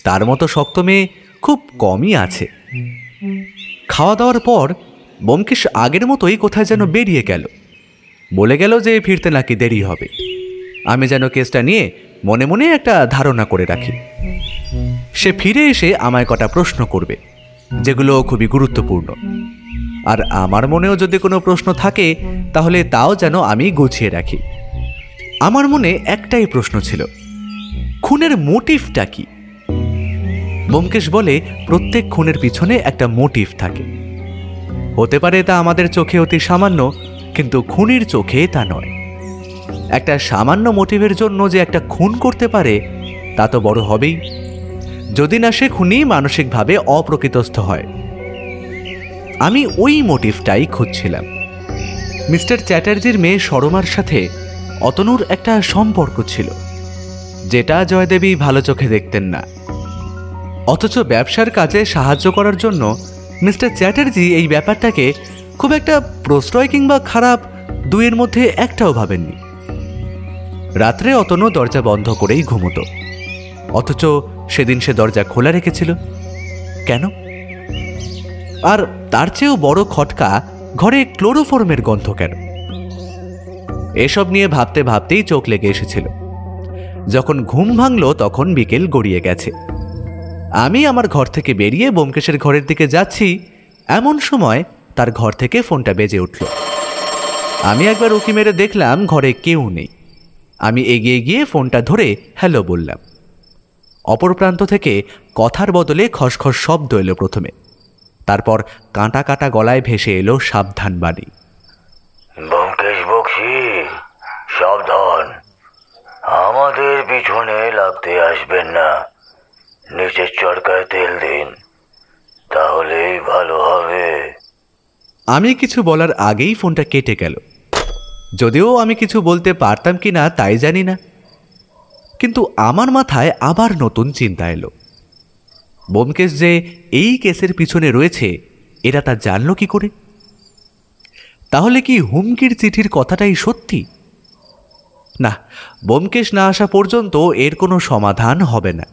তার মতো শক্ত মেয়ে খুব কমই আছে। খাওয়া দাওয়ার পর ব্যোমকেশ আগের মতোই কোথায় যেন বেরিয়ে গেল। বলে গেল যে ফিরতে নাকি দেরি হবে। আমি যেন কেসটা নিয়ে মনে মনে একটা ধারণা করে রাখি। সে ফিরে এসে আমায় কটা প্রশ্ন করবে, যেগুলো খুবই গুরুত্বপূর্ণ। আর আমার মনেও যদি কোনো প্রশ্ন থাকে তাহলে তাও যেন আমি গুছিয়ে রাখি। আমার মনে একটাই প্রশ্ন ছিল, খুনের মোটিভটা কি? ব্যোমকেশ বলে প্রত্যেক খুনের পিছনে একটা মোটিভ থাকে। হতে পারে তা আমাদের চোখে অতি সামান্য, কিন্তু খুনির চোখে তা নয়। একটা সামান্য মোটিভের জন্য যে একটা খুন করতে পারে তা তো বড় হবেই, যদি না সে খুনি মানসিকভাবে অপ্রকৃতস্থ হয়। আমি ওই মোটিভটাই খুঁজছিলাম। মিস্টার চ্যাটার্জির মেয়ে সরমার সাথে অতনুর একটা সম্পর্ক ছিল, যেটা জয়দেবী ভালো চোখে দেখতেন না। অথচ ব্যবসার কাজে সাহায্য করার জন্য মিস্টার চ্যাটার্জি এই ব্যাপারটাকে খুব একটা প্রশ্রয় কিংবা খারাপ, দুইয়ের মধ্যে একটাও ভাবেননি। রাত্রে অতনু দরজা বন্ধ করেই ঘুমোতো, অথচ সেদিন সে দরজা খোলা রেখেছিল কেন? আর তার চেয়েও বড় খটকা, ঘরে ক্লোরোফর্মের গন্ধ কেন? এসব নিয়ে ভাবতে ভাবতেই চোখ লেগে এসেছিল। যখন ঘুম ভাঙল তখন বিকেল গড়িয়ে গেছে। আমি আমার ঘর থেকে বেরিয়ে ব্যোমকেশের ঘরের দিকে যাচ্ছি, এমন সময় তার ঘর থেকে ফোনটা বেজে উঠল। আমি একবার উকি মেরে দেখলাম ঘরে কেউ নেই। আমি এগিয়ে গিয়ে ফোনটা ধরে হ্যালো বললাম। অপর প্রান্ত থেকে কথার বদলে খসখস শব্দ এলো প্রথমে, তারপর কাঁটা কাটা গলায় ভেসে এলো সাবধান বাণী। ব্যোমকেশ বক্সি, সাবধান, আমাদের পিছনে লাগতে আসবেন না। নিচের চরকায় তেল দিন, তাহলেই ভালো হবে। আমি কিছু বলার আগেই ফোনটা কেটে গেল। যদিও আমি কিছু বলতে পারতাম কি না তাই জানি না, কিন্তু আমার মাথায় আবার নতুন চিন্তা এলো। ব্যোমকেশ যে এই কেসের পিছনে রয়েছে এরা তা জানলো কি করে? তাহলে কি হুমকির চিঠির কথাটাই সত্যি? না, ব্যোমকেশ না আসা পর্যন্ত এর কোনো সমাধান হবে না।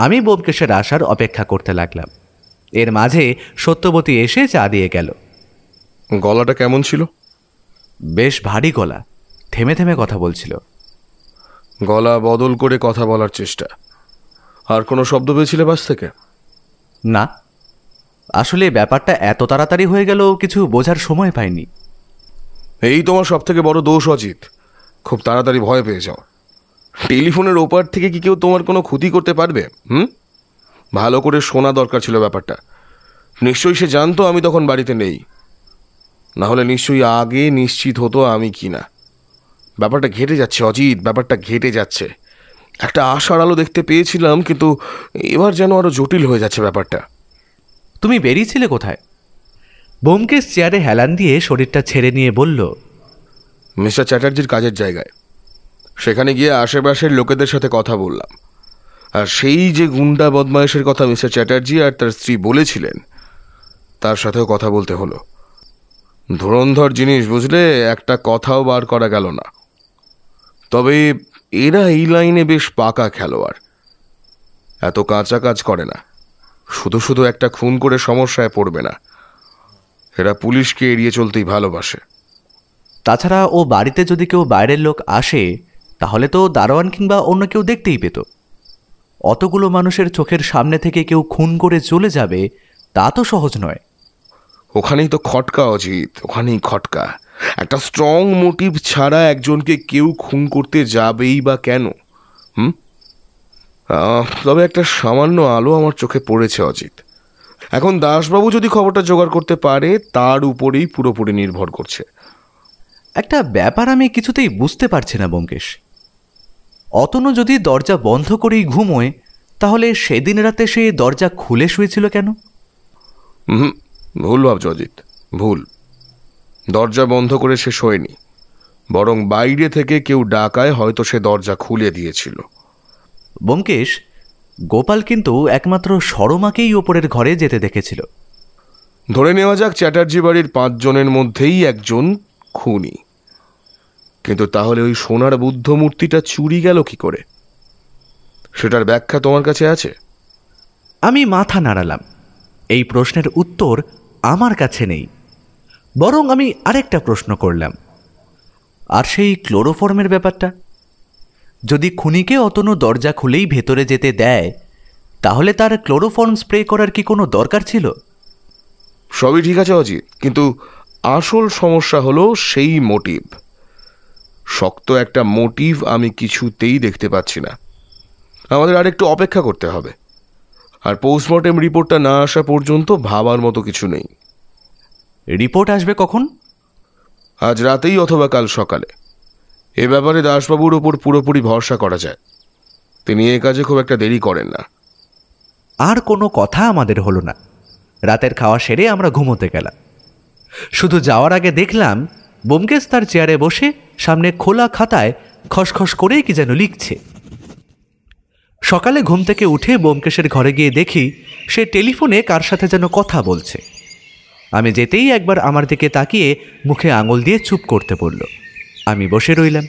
আমি ব্যোমকেশের আসার অপেক্ষা করতে লাগলাম। এর মাঝে সত্যবতী এসে চা দিয়ে গেল। গলাটা কেমন ছিল? বেশ ভারী গলা, থেমে থেমে কথা বলছিল। গলা বদল করে কথা বলার চেষ্টা। আর কোনো শব্দ পেয়েছিলে বাস থেকে? না, আসলে ব্যাপারটা এত তাড়াতাড়ি হয়ে গেল কিছু বোঝার সময় পাইনি। এই তোমার সব থেকে বড় দোষ অজিত, খুব তাড়াতাড়ি ভয় পেয়ে যাও। টেলিফোনের ওপার থেকে কি কেউ তোমার কোনো ক্ষতি করতে পারবে? ভালো করে শোনা দরকার ছিল ব্যাপারটা। নিশ্চয়ই সে জানতো আমি তখন বাড়িতে নেই, না হলে নিশ্চয়ই আগে নিশ্চিত হতো আমি কি না। ব্যাপারটা ঘেটে যাচ্ছে অজিত, ব্যাপারটা ঘেটে যাচ্ছে। একটা আশার আলো দেখতে পেয়েছিলাম, কিন্তু এবার যেন আরো জটিল হয়ে যাচ্ছে ব্যাপারটা। তুমি বেরিয়েছিলে কোথায়? ব্যোমকেশ চেয়ারে হেলান দিয়ে শরীরটা ছেড়ে নিয়ে বলল, মিস্টার চ্যাটার্জির কাজের জায়গায়। সেখানে গিয়ে আশেপাশের লোকেদের সাথে কথা বললাম। আর সেই যে গুন্ডা বদমায়েশের কথা মিস্টার চ্যাটার্জি আর তার স্ত্রী বলেছিলেন, তার সাথেও কথা বলতে হলো। ধুরন্ধর জিনিস, বুঝলে, একটা কথাও বার করা গেল না। তবে এরা এই লাইনে বেশ পাকা খেলোয়াড়। এত কাঁচা কাজ করে না, শুধু শুধু একটা খুন করে সমস্যায় পড়বে না। এরা পুলিশকে এড়িয়ে চলতেই ভালোবাসে। তাছাড়া ও বাড়িতে যদি কেউ বাইরের লোক আসে তাহলে তো দারোয়ান কিংবা অন্য কেউ দেখতেই পেত। অতগুলো মানুষের চোখের সামনে থেকে কেউ খুন করে চলে যাবে তা তো সহজ নয়। ওখানেই তো খটকা অজিত, ওখানেই খটকা। একটা স্ট্রং মোটিভ ছাড়া একজনকে কেউ খুন করতে যাবেই বা কেন? তবে একটা সামান্য আলো আমার চোখে পড়েছে অজিত। এখন দাসবাবু যদি খবরটা জোগাড় করতে পারে তার উপরেই পুরোপুরি নির্ভর করছে। একটা ব্যাপার আমি কিছুতেই বুঝতে পারছি না ব্যোমকেশ। অতনু যদি দরজা বন্ধ করেই ঘুমোয়, তাহলে সেদিন রাতে সে দরজা খুলে শুয়েছিল কেন? ভুল ভাবছ অজিত, ভুল। দরজা বন্ধ করে সে শোয়নি, বরং বাইরে থেকে কেউ ডাকায় হয়তো সে দরজা খুলে দিয়েছিল। ব্যোমকেশ, গোপাল কিন্তু একমাত্র সরমাকেই ওপরের ঘরে যেতে দেখেছিল। ধরে নেওয়া যাক চ্যাটার্জি বাড়ির 5 জনের মধ্যেই একজন খুনি, কিন্তু তাহলে ওই সোনার বুদ্ধ মূর্তিটা চুরি গেল কি করে? সেটার ব্যাখ্যা তোমার কাছে আছে? আমি মাথা নাড়ালাম। এই প্রশ্নের উত্তর আমার কাছে নেই, বরং আমি আরেকটা প্রশ্ন করলাম। আর সেই ক্লোরোফর্মের ব্যাপারটা, যদি খুনিকে অতনু দরজা খুলেই ভেতরে যেতে দেয়, তাহলে তার ক্লোরোফর্ম স্প্রে করার কি কোনো দরকার ছিল? সবই ঠিক আছে অজিত, কিন্তু আসল সমস্যা হলো সেই মোটিভ। শক্ত একটা মোটিভ আমি কিছুতেই দেখতে পাচ্ছি না। আমাদের আরেকটু অপেক্ষা করতে হবে, আর পোস্টমর্টেম রিপোর্টটা না আসা পর্যন্ত ভাবার মতো কিছু নেই। রিপোর্ট আসবে কখন? আজ রাতেই অথবা কাল সকালে। এ ব্যাপারে দাসবাবুর ওপর পুরোপুরি ভরসা করা যায়, তিনি এ কাজে খুব একটা দেরি করেন না। আর কোনো কথা আমাদের হলো না। রাতের খাওয়া সেরে আমরা ঘুমোতে গেলাম। শুধু যাওয়ার আগে দেখলাম ব্যোমকেশ তার চেয়ারে বসে সামনে খোলা খাতায় খসখস করে কি যেন লিখছে। সকালে ঘুম থেকে উঠে ব্যোমকেশের ঘরে গিয়ে দেখি সে টেলিফোনে কার সাথে যেন কথা বলছে। আমি যেতেই একবার আমার দিকে তাকিয়ে মুখে আঙুল দিয়ে চুপ করতে বলল। আমি বসে রইলাম।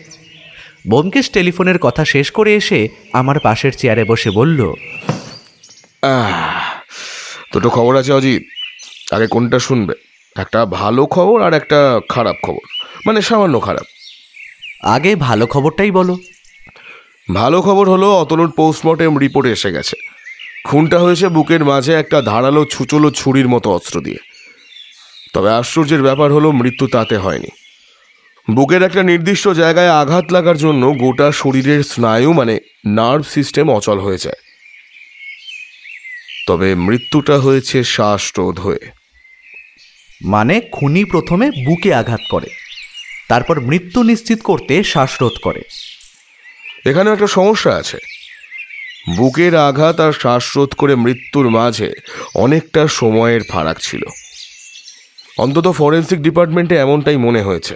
ব্যোমকেশ টেলিফোনের কথা শেষ করে এসে আমার পাশের চেয়ারে বসে বলল, দুটো খবর আছে অজিত, আগে কোনটা শুনবে? একটা ভালো খবর আর একটা খারাপ খবর, মানে সামান্য খারাপ। আগে ভালো খবরটাই বলো। ভালো খবর হলো অতনুর পোস্টমর্টেম রিপোর্ট এসে গেছে। খুনটা হয়েছে বুকের মাঝে একটা ধারালো ছুচলো ছুরির মতো অস্ত্র দিয়ে। তবে আশ্চর্যের ব্যাপার হলো মৃত্যু তাতে হয়নি। বুকের একটা নির্দিষ্ট জায়গায় আঘাত লাগার জন্য গোটা শরীরের স্নায়ু মানে নার্ভ সিস্টেম অচল হয়ে যায়। তবে মৃত্যুটা হয়েছে শ্বাসরোধ হয়ে। মানে খুনি প্রথমে বুকে আঘাত করে, তারপর মৃত্যু নিশ্চিত করতে শ্বাসরোধ করে। এখানে একটা সমস্যা আছে। বুকের আঘাত আর শ্বাসরোধ করে মৃত্যুর মাঝে অনেকটা সময়ের ফারাক ছিল। অন্তত ফরেন্সিক ডিপার্টমেন্টে এমনটাই মনে হয়েছে।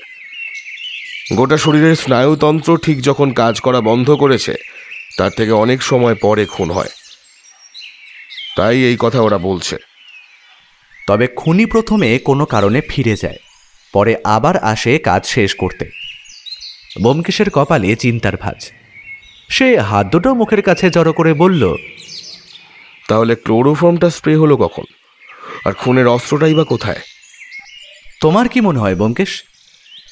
গোটা শরীরের স্নায়ুতন্ত্র ঠিক যখন কাজ করা বন্ধ করেছে, তার থেকে অনেক সময় পরে খুন হয়, তাই এই কথা ওরা বলছে। তবে খুনি প্রথমে কোনো কারণে ফিরে যায়, পরে আবার আসে কাজ শেষ করতে। ব্যোমকেশের কপালে চিন্তার ভাঁজ। সে হাত দুটো মুখের কাছে জড়ো করে বলল, তাহলে ক্লোরোফর্মটা স্প্রে হলো কখন? আর খুনের অস্ত্রটাই বা কোথায়? তোমার কি মনে হয় ব্যোমকেশ,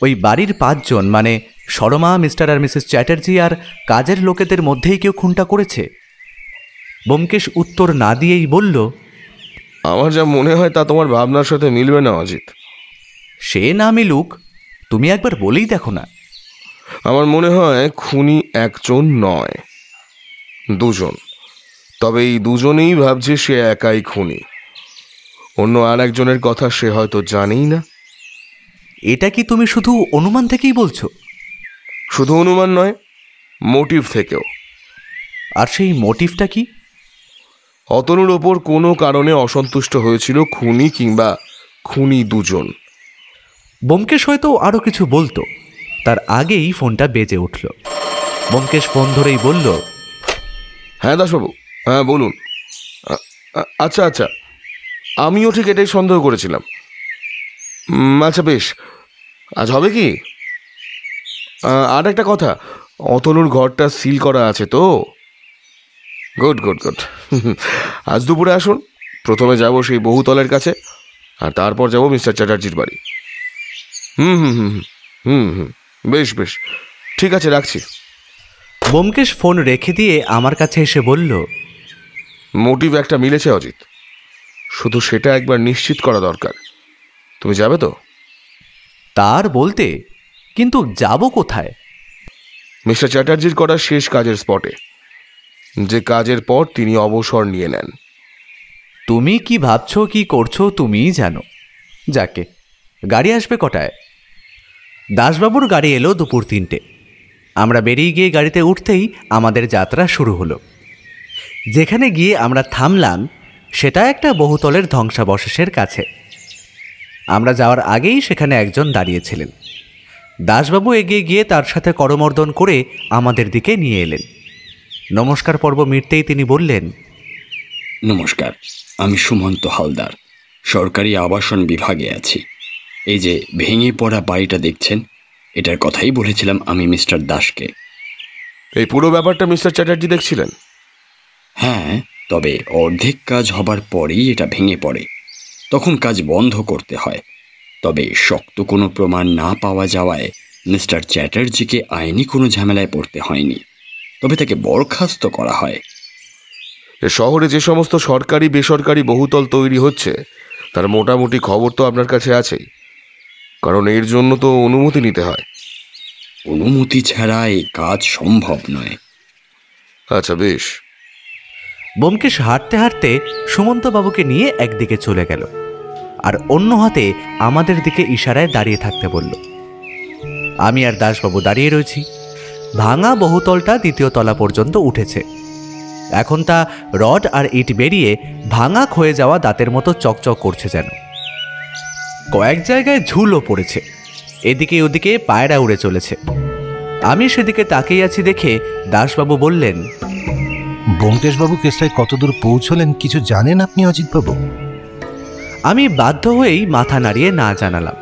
ওই বাড়ির 5 জন মানে সরমা, মিস্টার আর মিসেস চ্যাটার্জি আর কাজের লোকেদের মধ্যেই কেউ খুনটা করেছে? ব্যোমকেশ উত্তর না দিয়েই বলল, আমার যা মনে হয় তা তোমার ভাবনার সাথে মিলবে না অজিত। সে না মিলুক, তুমি একবার বলেই দেখো না। আমার মনে হয় খুনি একজন নয়, 2 জন। তবে এই 2 জনেই ভাবছে সে একাই খুনি, অন্য আর একজনের কথা সে হয়তো জানেই না। এটা কি তুমি শুধু অনুমান থেকেই বলছো? শুধু অনুমান নয়, মোটিভ থেকেও। আর সেই মোটিভটা কি? অতনুর ওপর কোনো কারণে অসন্তুষ্ট হয়েছিল খুনি কিংবা খুনি 2 জন। ব্যোমকেশ হয়তো আরো কিছু বলতো, তার আগেই ফোনটা বেজে উঠল। ব্যোমকেশ ফোন ধরেই বলল, হ্যাঁ দাসবাবু, হ্যাঁ বলুন। আচ্ছা আচ্ছা, আমিও ঠিক এটাই সন্দেহ করেছিলাম। আচ্ছা বেশ, আজ হবে কি? আর একটা কথা, অতনুর ঘরটা সিল করা আছে তো? Good good good. আজ দুপুরে আসুন। প্রথমে যাব সেই বহুতলের কাছে, আর তারপর যাব মিস্টার চ্যাটার্জির বাড়ি। হুম হুম হুম হুম হুম বেশ বেশ, ঠিক আছে, রাখছি। ব্যোমকেশ ফোন রেখে দিয়ে আমার কাছে এসে বলল, মোটিভ একটা মিলেছে অজিত, শুধু সেটা একবার নিশ্চিত করা দরকার। তুমি যাবে তো? তার বলতে, কিন্তু যাব কোথায়? মিস্টার চ্যাটার্জির করা শেষ কাজের স্পটে, যে কাজের পর তিনি অবসর নিয়ে নেন। তুমি কি ভাবছো, কি করছো তুমিই জানো। যাকে, গাড়ি আসবে কটায়? দাসবাবুর গাড়ি এলো দুপুর 3টে। আমরা বেরিয়ে গিয়ে গাড়িতে উঠতেই আমাদের যাত্রা শুরু হলো। যেখানে গিয়ে আমরা থামলাম সেটা একটা বহুতলের ধ্বংসাবশেষের কাছে। আমরা যাওয়ার আগেই সেখানে একজন দাঁড়িয়েছিলেন। দাসবাবু এগিয়ে গিয়ে তার সাথে করমর্দন করে আমাদের দিকে নিয়ে এলেন। নমস্কার পর্ব মিটতেই তিনি বললেন, নমস্কার, আমি সুমন্ত হালদার, সরকারি আবাসন বিভাগে আছি। এই যে ভেঙে পড়া বাড়িটা দেখছেন, এটার কথাই বলেছিলাম আমি মিস্টার দাসকে। এই পুরো ব্যাপারটা মিস্টার চ্যাটার্জি দেখছিলেন? হ্যাঁ, তবে অর্ধেক কাজ হবার পরেই এটা ভেঙে পড়ে, তখন কাজ বন্ধ করতে হয়। তবে শক্ত কোনো প্রমাণ না পাওয়া যাওয়ায় মিস্টার চ্যাটার্জিকে আইনি কোনো ঝামেলায় পড়তে হয়নি, তবে তাকে বরখাস্ত করা হয়। এ শহরে যে সমস্ত সরকারি বেসরকারি বহুতল তৈরি হচ্ছে তার মোটামুটি খবর তো আপনার কাছে আছেই, কারণ এর জন্য তো অনুমতি নিতে হয়। অনুমতি ছাড়া এই কাজ সম্ভব নয়। আচ্ছা বেশ। ব্যোমকেশ হাঁটতে হাঁটতে সুমন্তবাবুকে নিয়ে একদিকে চলে গেল আর অন্য হাতে আমাদের দিকে ইশারায় দাঁড়িয়ে থাকতে বলল। আমি আর দাসবাবু দাঁড়িয়ে রয়েছি। ভাঙা বহুতলটা 2য় তলা পর্যন্ত উঠেছে। এখন তা রড আর ইট বেরিয়ে ভাঙা ক্ষয়ে যাওয়া দাঁতের মতো চকচক করছে যেন। কয়েক জায়গায় ঝুলও পড়েছে। এদিকে ওদিকে পায়রা উড়ে চলেছে। আমি সেদিকে তাকিয়ে আছি দেখে দাসবাবু বললেন, ব্যোমকেশবাবু কেসটায় কতদূর পৌঁছলেন কিছু জানেন আপনি অজিতবাবু? আমি বাধ্য হয়েই মাথা নাড়িয়ে না জানালাম।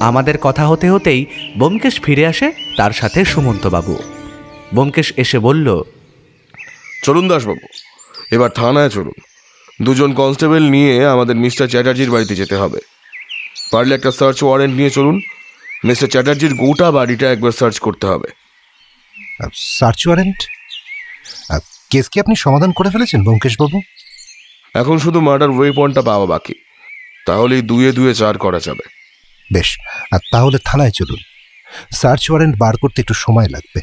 আমাদের কথা হতে হতেই ব্যোমকেশ ফিরে আসে, তার সাথে সুমন্তবাবু। ব্যোমকেশ এসে বলল, চলুন দাসবাবু, এবার থানায় চলুন। 2 জন কনস্টেবল নিয়ে আমাদের মিস্টার চ্যাটার্জির বাড়িতে যেতে হবে। পারলে একটা সার্চ ওয়ারেন্ট নিয়ে চলুন। মিস্টার চ্যাটার্জির গোটা বাড়িটা একবার সার্চ করতে হবে। Search warrant? কেস কি আপনি সমাধান করে ফেলেছেন ব্যোমকেশবাবু? এখন শুধু মার্ডার ওয়েপনটা পাওয়া বাকি, তাহলেই 2-এ 2 4 করা যাবে। বেশ, আর তাহলে থানায় চলুন। সার্চ ওয়ারেন্ট বার করতে একটু সময় লাগবে।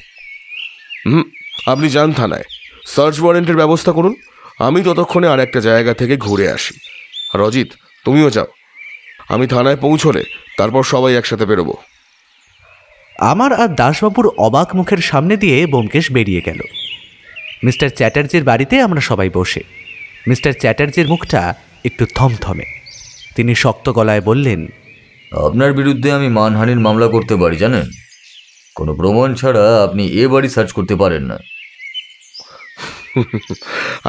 আপনি যান থানায়, সার্চ ওয়ারেন্টের ব্যবস্থা করুন। আমি ততক্ষণে আর একটা জায়গা থেকে ঘুরে আসি। আর অজিত, তুমিও যাও। আমি থানায় পৌঁছলে তারপর সবাই একসাথে বেরোবো। আমার আর দাসবাবুর অবাক মুখের সামনে দিয়ে ব্যোমকেশ বেরিয়ে গেল। মিস্টার চ্যাটার্জির বাড়িতে আমরা সবাই বসে। মিস্টার চ্যাটার্জির মুখটা একটু থমথমে। তিনি শক্ত গলায় বললেন, আপনার বিরুদ্ধে আমি মানহানির মামলা করতে পারি, জানেন? কোনো প্রমাণ ছাড়া আপনি এ বাড়ি সার্চ করতে পারেন না।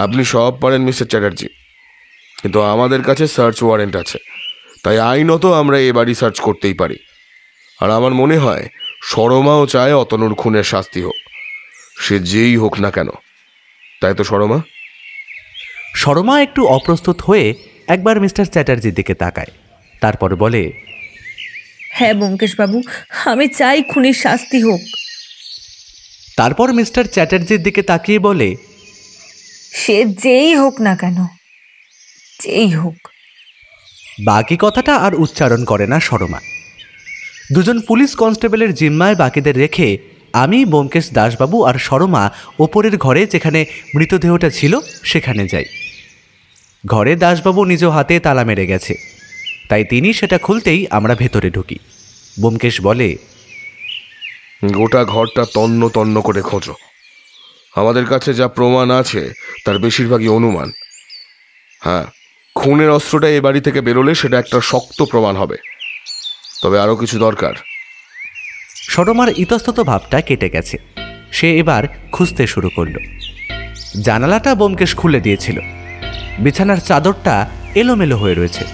আপনি সব পারেন মিস্টার চ্যাটার্জি, কিন্তু আমাদের কাছে সার্চ ওয়ারেন্ট আছে, তাই আইনত আমরা এ বাড়ি সার্চ করতেই পারি। আর আমার মনে হয় সরমাও চায় অতনুর খুনের শাস্তি হোক, সে যেই হোক না কেন। তাই তো সরমা? সরমা একটু অপ্রস্তুত হয়ে একবার মিস্টার চ্যাটার্জির দিকে তাকায়, তারপর বলে, হ্যাঁ ব্যোমকেশবাবু, আমি চাই খুনির শাস্তি হোক। তারপর মিস্টার চ্যাটার্জির দিকে তাকিয়ে বলে, সে যেই হোক না কেন, যেই হোক। বাকি কথাটা আর উচ্চারণ করে না সরমা। 2 জন পুলিশ কনস্টেবলের জিম্মায় বাকিদের রেখে আমি, ব্যোমকেশ, দাসবাবু আর সরমা ওপরের ঘরে যেখানে মৃতদেহটা ছিল সেখানে যাই। ঘরে দাসবাবু নিজ হাতে তালা মেরে গেছে, তাই তিনি সেটা খুলতেই আমরা ভেতরে ঢুকি। ব্যোমকেশ বলে, গোটা ঘরটা তন্ন তন্ন করে খোঁজো। আমাদের কাছে যা প্রমাণ আছে তার বেশিরভাগই অনুমান। হ্যাঁ, খুনের অস্ত্রটা এ বাড়ি থেকে বেরোলে সেটা একটা শক্ত প্রমাণ হবে। তবে আরও কিছু দরকার। সরমার ইতস্তত ভাবটা কেটে গেছে। সে এবার খুঁজতে শুরু করল। জানালাটা ব্যোমকেশ খুলে দিয়েছিল। বিছানার চাদরটা এলোমেলো হয়ে রয়েছে।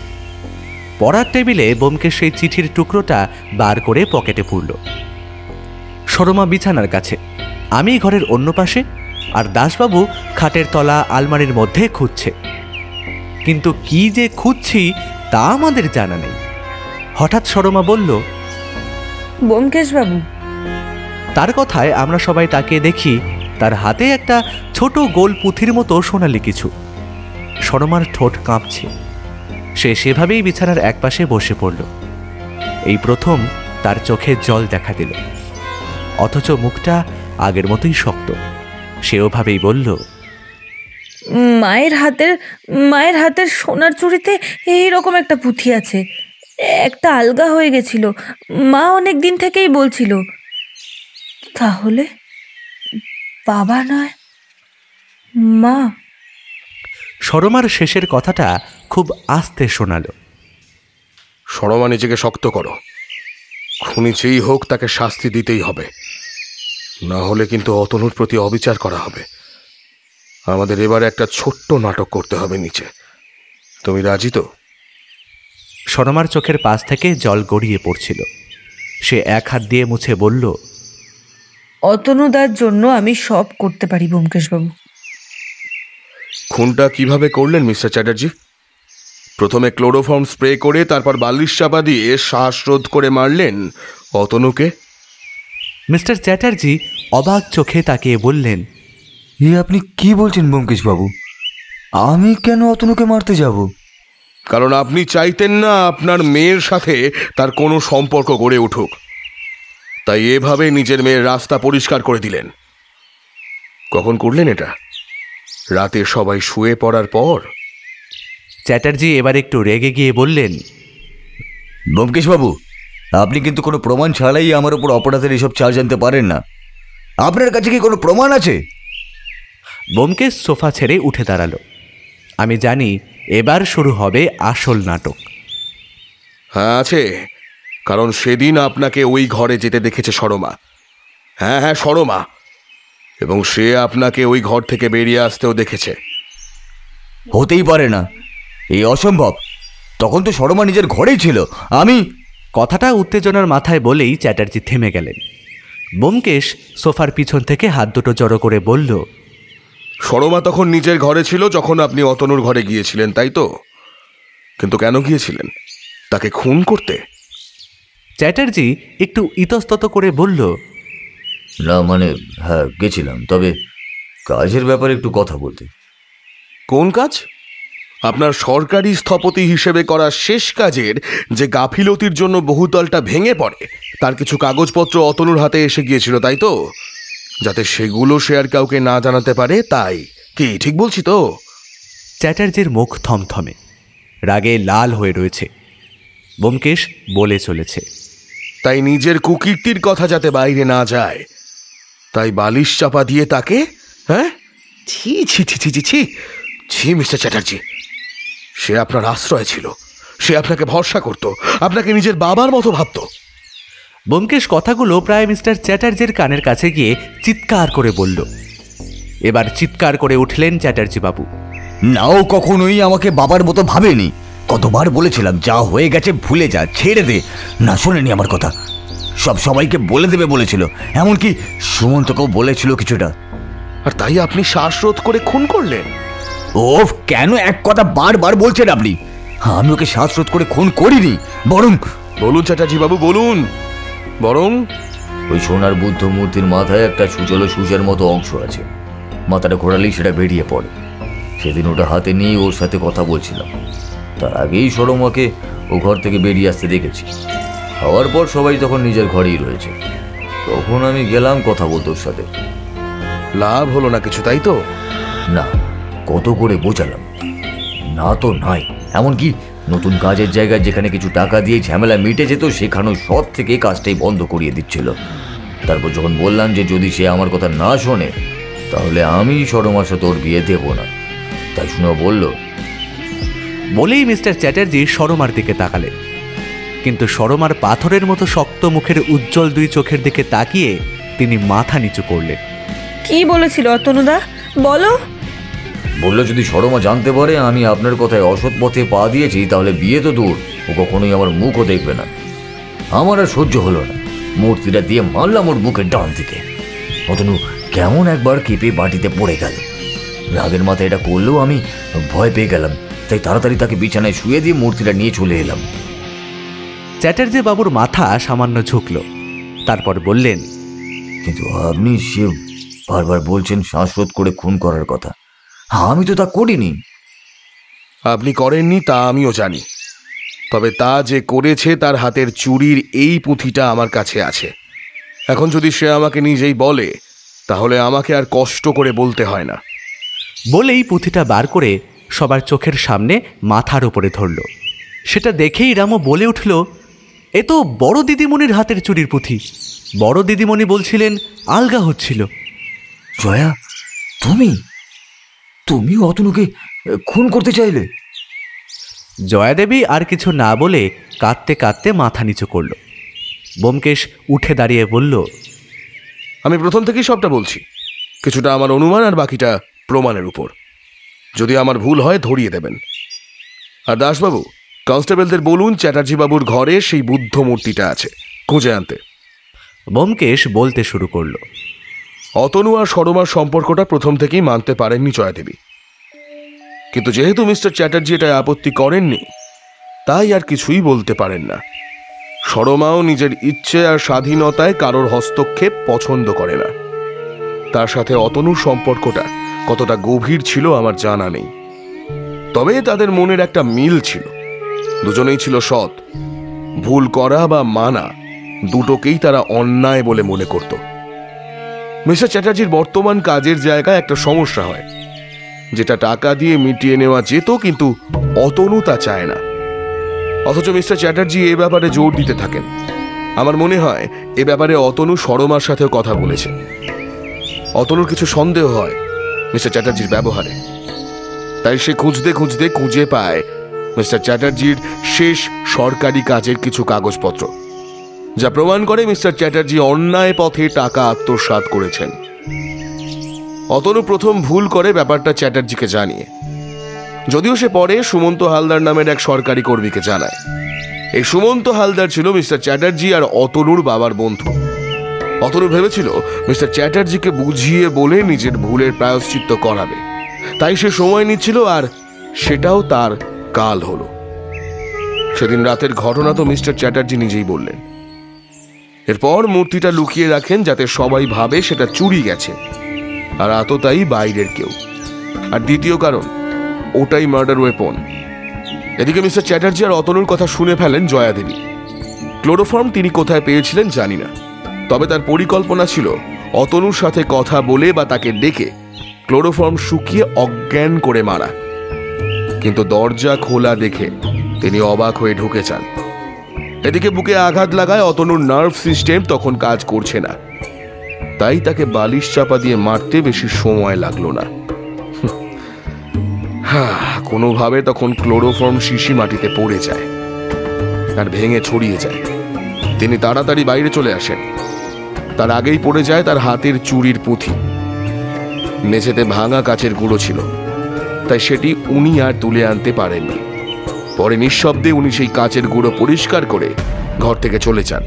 পড়ার টেবিলে ব্যোমকেশ সেই চিঠির টুকরোটা বার করে পকেটে পুরল। সরমা বিছানার কাছে, আমি ঘরের অন্য পাশে, আর দাসবাবু খাটের তলা আলমারির মধ্যে খুঁজছে। কিন্তু কি যে খুঁজছি তা আমাদের জানা নেই। হঠাৎ সরমা বলল, ব্যোমকেশবাবু, তার কথায় আমরা সবাই তাকিয়ে দেখি তার হাতে একটা ছোট গোল পুঁথির মতো সোনালি কিছু। সরমার ঠোঁট কাঁপছে। সে সেভাবেই বিছানার একপাশে বসে পড়ল। এই প্রথম তার চোখে জল দেখা দিল, অথচ মুখটা আগের মতোই শক্ত। সে ওভাবেই বলল, মায়ের হাতের সোনার চুড়িতে এইরকম একটা পুঁথি আছে। একটা আলগা হয়ে গেছিল, মা অনেক দিন থেকেই বলছিল। তাহলে বাবা নয়, মা। সরমার শেষের কথাটা খুব আস্তে শোনালো। সরমা, নিজেকে শক্ত করো। খুনি যেই হোক তাকে শাস্তি দিতেই হবে, না হলে কিন্তু অতনুর প্রতি অবিচার করা হবে। আমাদের এবারে একটা ছোট্ট নাটক করতে হবে নিচে। তুমি রাজি তো? সরমার চোখের পাশ থেকে জল গড়িয়ে পড়ছিল। সে এক হাত দিয়ে মুছে বলল, অতনুদার জন্য আমি সব করতে পারি ব্যোমকেশবাবু। খুনটা কিভাবে করলেন মিস্টার চ্যাটার্জি? প্রথমে ক্লোরোফর্ম স্প্রে করে তারপর বালিশ চাপা দিয়ে শ্বাসরোধ করে মারলেন অতনুকে? মিস্টার চ্যাটার্জি অবাক চোখে তাকিয়ে বললেন, আপনি কি বলছেন ব্যোমকেশবাবু? আমি কেন অতনুকে মারতে যাব? কারণ আপনি চাইতেন না আপনার মেয়ের সাথে তার কোনো সম্পর্ক গড়ে উঠুক, তাই এভাবে নিজের মেয়ের রাস্তা পরিষ্কার করে দিলেন। কখন করলেন এটা? রাতে সবাই শুয়ে পড়ার পর? চ্যাটার্জি এবার একটু রেগে গিয়ে বললেন, ব্যোমকেশবাবু, আপনি কিন্তু কোনো প্রমাণ ছাড়াই আমার উপর অপরাধের এসব চার্জ আনতে পারেন না। আপনার কাছে কি কোনো প্রমাণ আছে? ব্যোমকেশ সোফা ছেড়ে উঠে দাঁড়ালো। আমি জানি এবার শুরু হবে আসল নাটক। হ্যাঁ আছে, কারণ সেদিন আপনাকে ওই ঘরে যেতে দেখেছে সরমা। হ্যাঁ, সরমা। এবং সে আপনাকে ওই ঘর থেকে বেরিয়ে আসতেও দেখেছে। হতেই পারে না, এই অসম্ভব। তখন তো সরমা নিজের ঘরেই ছিল। আমি কথাটা উত্তেজনার মাথায় বলেই চ্যাটার্জি থেমে গেলেন। ব্যোমকেশ সোফার পিছন থেকে হাত দুটো জড়ো করে বলল, সরমা তখন নিজের ঘরে ছিল যখন আপনি অতনুর ঘরে গিয়েছিলেন, তাই তো? কিন্তু কেন গিয়েছিলেন? তাকে খুন করতে? চ্যাটার্জি একটু ইতস্তত করে বলল, না, মানে হ্যাঁ গেছিলাম, তবে কাজের ব্যাপারে একটু কথা বলতে। কোন কাজ? আপনার সরকারি স্থপতি হিসেবে করা শেষ কাজের যে গাফিলতির জন্য বহুতলটা ভেঙে পড়ে, তার কিছু কাগজপত্র অতনুর হাতে এসে গিয়েছিল, তাই তো? যাতে সেগুলো সে আর কাউকে না জানাতে পারে, তাই কি ঠিক বলছি তো? চ্যাটার্জির মুখ থমথমে, রাগে লাল হয়ে রয়েছে। ব্যোমকেশ বলে চলেছে, তাই নিজের কুকীর্তির কথা যাতে বাইরে না যায়, তাই বালিশ চাপা দিয়ে তাকে, হ্যাঁ? ছি ছি ছি ছি ছি ছি ছি মিস্টার চ্যাটার্জি, সে আপনার আশ্রয় ছিল, সে আপনাকে ভরসা করত, আপনাকে নিজের বাবার মতো ভাবত। ব্যোমকেশ কথাগুলো প্রায় মিস্টার চ্যাটার্জির কানের কাছে গিয়ে চিৎকার করে বলল। এবার চিৎকার করে উঠলেন চ্যাটার্জি বাবু। নাও কখনোই আমাকে বাবার মতো ভাবেনি। কতবার বলেছিলাম যা হয়ে গেছে ভুলে যা, ছেড়ে দে। না শোনেনি আমার কথা। সব সবাইকে বলে দেবে বলেছিল, এমনকি সুমন্তকেও বলেছিল কিছুটা। আর তাই আপনি শ্বাসরোধ করে খুন করলেন? ওফ, কেন এক কথা বারবার বলছেন আপনি? আমি ওকে শ্বাসরোধ করে খুন করিনি, বরং বলুন চ্যাটার্জি বাবু, বলুন। বরং ওই সোনার বুদ্ধ মূর্তির মাথায় একটা সুচলো সূচের মতো অংশ আছে। মাথাটা ঘোরালেই সেটা বেরিয়ে পড়ে। সেদিন ওটা হাতে নিয়ে ওর সাথে কথা বলছিলাম। তার আগেই সরমাকে ও ঘর থেকে বেরিয়ে আসতে দেখেছি। খাওয়ার পর সবাই তখন নিজের ঘরেই রয়েছে। তখন আমি গেলাম কথা বলতে ওর সাথে। লাভ হলো না কিছু, তাই তো? না, কত করে বোঝালাম, না তো নাই। এমনকি নতুন কাজের জায়গায় যেখানে কিছু টাকা দিয়ে ঝামেলা মিটে যেত, সেখানেও সব থেকে কাজটাই বন্ধ করিয়ে দিচ্ছিল। তারপর যখন বললাম যে যদি সে আমার কথা না শোনে তাহলে আমি সরমার সাথে ওর বিয়ে দেব না, তাই শুনে বলল। বলেই মিস্টার চ্যাটার্জি সরমার দিকে তাকালেন, কিন্তু সরমার পাথরের মতো শক্ত মুখের উজ্জ্বল দুই চোখের দিকে তাকিয়ে তিনি মাথা নিচু করলেন। কি বলেছিল অতনুদা, বলো? বললো যদি সরমা জানতে পারে আমি আপনার কথায় অসৎ পথে পা দিয়েছি তাহলে বিয়ে তো দূর, ও কখনোই আমার মুখও দেখবে না। আমার আর সহ্য হলো না, মূর্তিটা দিয়ে মারলাম ওর বুকের ডান দিকে। অতনু কেমন একবার কেঁপে বাটিতে পড়ে গেল। রাগের মাথায় এটা করলেও আমি ভয় পেয়ে গেলাম, তাই তাড়াতাড়ি তাকে বিছানায় শুয়ে দিয়ে মূর্তিটা নিয়ে চলে এলাম। চ্যাটার্জি বাবুর মাথা সামান্য ঝুঁকল, তারপর বললেন, কিন্তু আপনি সে বারবার বলছেন শ্বাসরোধ করে খুন করার কথা। আমি তো তা করিনি। আপনি করেননি তা আমিও জানি, তবে তা যে করেছে তার হাতের চুরির এই পুঁথিটা আমার কাছে আছে। এখন যদি সে আমাকে নিজেই বলে তাহলে আমাকে আর কষ্ট করে বলতে হয় না। বলেই পুঁথিটা বার করে সবার চোখের সামনে মাথার উপরে ধরল। সেটা দেখেই রামু বলে উঠল, এ তো বড় দিদিমণির হাতের চুরির পুঁথি। বড় দিদিমণি বলছিলেন আলগা হচ্ছিল। জয়া, তুমি অতনুকে খুন করতে চাইলে? জয়াদেবী আর কিছু না বলে কাঁদতে কাঁদতে মাথা নিচু করল। ব্যোমকেশ উঠে দাঁড়িয়ে বলল, আমি প্রথম থেকেই সবটা বলছি, কিছুটা আমার অনুমান আর বাকিটা প্রমাণের উপর। যদি আমার ভুল হয় ধরিয়ে দেবেন। আর দাসবাবু, কনস্টেবলদের বলুন চ্যাটার্জি বাবুর ঘরে সেই বুদ্ধ মূর্তিটা আছে, খুঁজে আনতে। ব্যোমকেশ বলতে শুরু করল, অতনু আর সরমার সম্পর্কটা প্রথম থেকেই মানতে পারেননি জয়াদেবী, কিন্তু যেহেতু মিস্টার চ্যাটার্জি এটায় আপত্তি করেননি তাই আর কিছুই বলতে পারেন না। সরমাও নিজের ইচ্ছে আর স্বাধীনতায় কারোর হস্তক্ষেপ পছন্দ করে না। তার সাথে অতনুর সম্পর্কটা কতটা গভীর ছিল আমার জানা নেই, তবে তাদের মনের একটা মিল ছিল। দুজনেই ছিল সৎ। ভুল করা বা মানা দুটোকেই তারা অন্যায় বলে মনে করত। মিস্টার চ্যাটার্জির বর্তমান কাজের জায়গায় একটা সমস্যা হয়, যেটা টাকা দিয়ে মিটিয়ে নেওয়া যেত, কিন্তু অতনু তা চায় না। অথচ মিস্টার চ্যাটার্জি এ ব্যাপারে জোর দিতে থাকেন। আমার মনে হয় এ ব্যাপারে অতনু সরমার সাথেও কথা বলেছে। অতনুর কিছু সন্দেহ হয় মিস্টার চ্যাটার্জির ব্যবহারে, তাই সে খুঁজতে খুঁজতে খুঁজে পায় মিস্টার চ্যাটার্জির শেষ সরকারি কাজের কিছু কাগজপত্র, যা প্রমাণ করে মিস্টার চ্যাটার্জি অন্যায় পথে টাকা আত্মসাৎ করেছেন। অতনু প্রথম ভুল করে ব্যাপারটা চ্যাটার্জিকে জানিয়ে, যদিও সে পরে সুমন্ত হালদার নামের এক সরকারি কর্মীকে জানায়। এই সুমন্ত হালদার ছিল মিস্টার চ্যাটার্জি আর অতনুর বাবার বন্ধু। অতনু ভেবেছিল মিস্টার চ্যাটার্জিকে বুঝিয়ে বলে নিজের ভুলের প্রায়শ্চিত্ত করাবে, তাই সে সময় নিচ্ছিল, আর সেটাও তার কাল হলো। সেদিন রাতের ঘটনা তো মিস্টার চ্যাটার্জি নিজেই বললেন। এরপর মূর্তিটা লুকিয়ে রাখেন যাতে সবাই ভাবে সেটা চুরি গেছে, আর আততায়ী বাইরের কেউ। আর দ্বিতীয় কারণ, ওটাই মার্ডার ওয়েপন। এদিকে মিস্টার চ্যাটার্জি আর অতনুর কথা শুনে ফেলেন জয়াদেবী। ক্লোরোফর্ম তিনি কোথায় পেয়েছিলেন জানি না, তবে তার পরিকল্পনা ছিল অতনুর সাথে কথা বলে বা তাকে ডেকে ক্লোরোফর্ম শুকিয়ে অজ্ঞান করে মারা। কিন্তু দরজা খোলা দেখে তিনি অবাক হয়ে ঢুকে যান। এদিকে বুকে আঘাত লাগায় অতনুর নার্ভ সিস্টেম তখন কাজ করছে না, তাই তাকে বালিশ চাপা দিয়ে মারতে বেশি সময় লাগলো না। কোনোভাবে তখন ক্লোরোফর্ম শিশি মাটিতে পড়ে যায় আর ভেঙে ছড়িয়ে যায়। তিনি তাড়াতাড়ি বাইরে চলে আসেন। তার আগেই পড়ে যায় তার হাতের চুরির পুঁথি। মেঝেতে ভাঙা কাচের গুঁড়ো ছিল, তাই সেটি উনি আর তুলে আনতে পারেননি। পরে নিঃশব্দে উনি সেই কাচের গুঁড়ো পরিষ্কার করে ঘর থেকে চলে যান,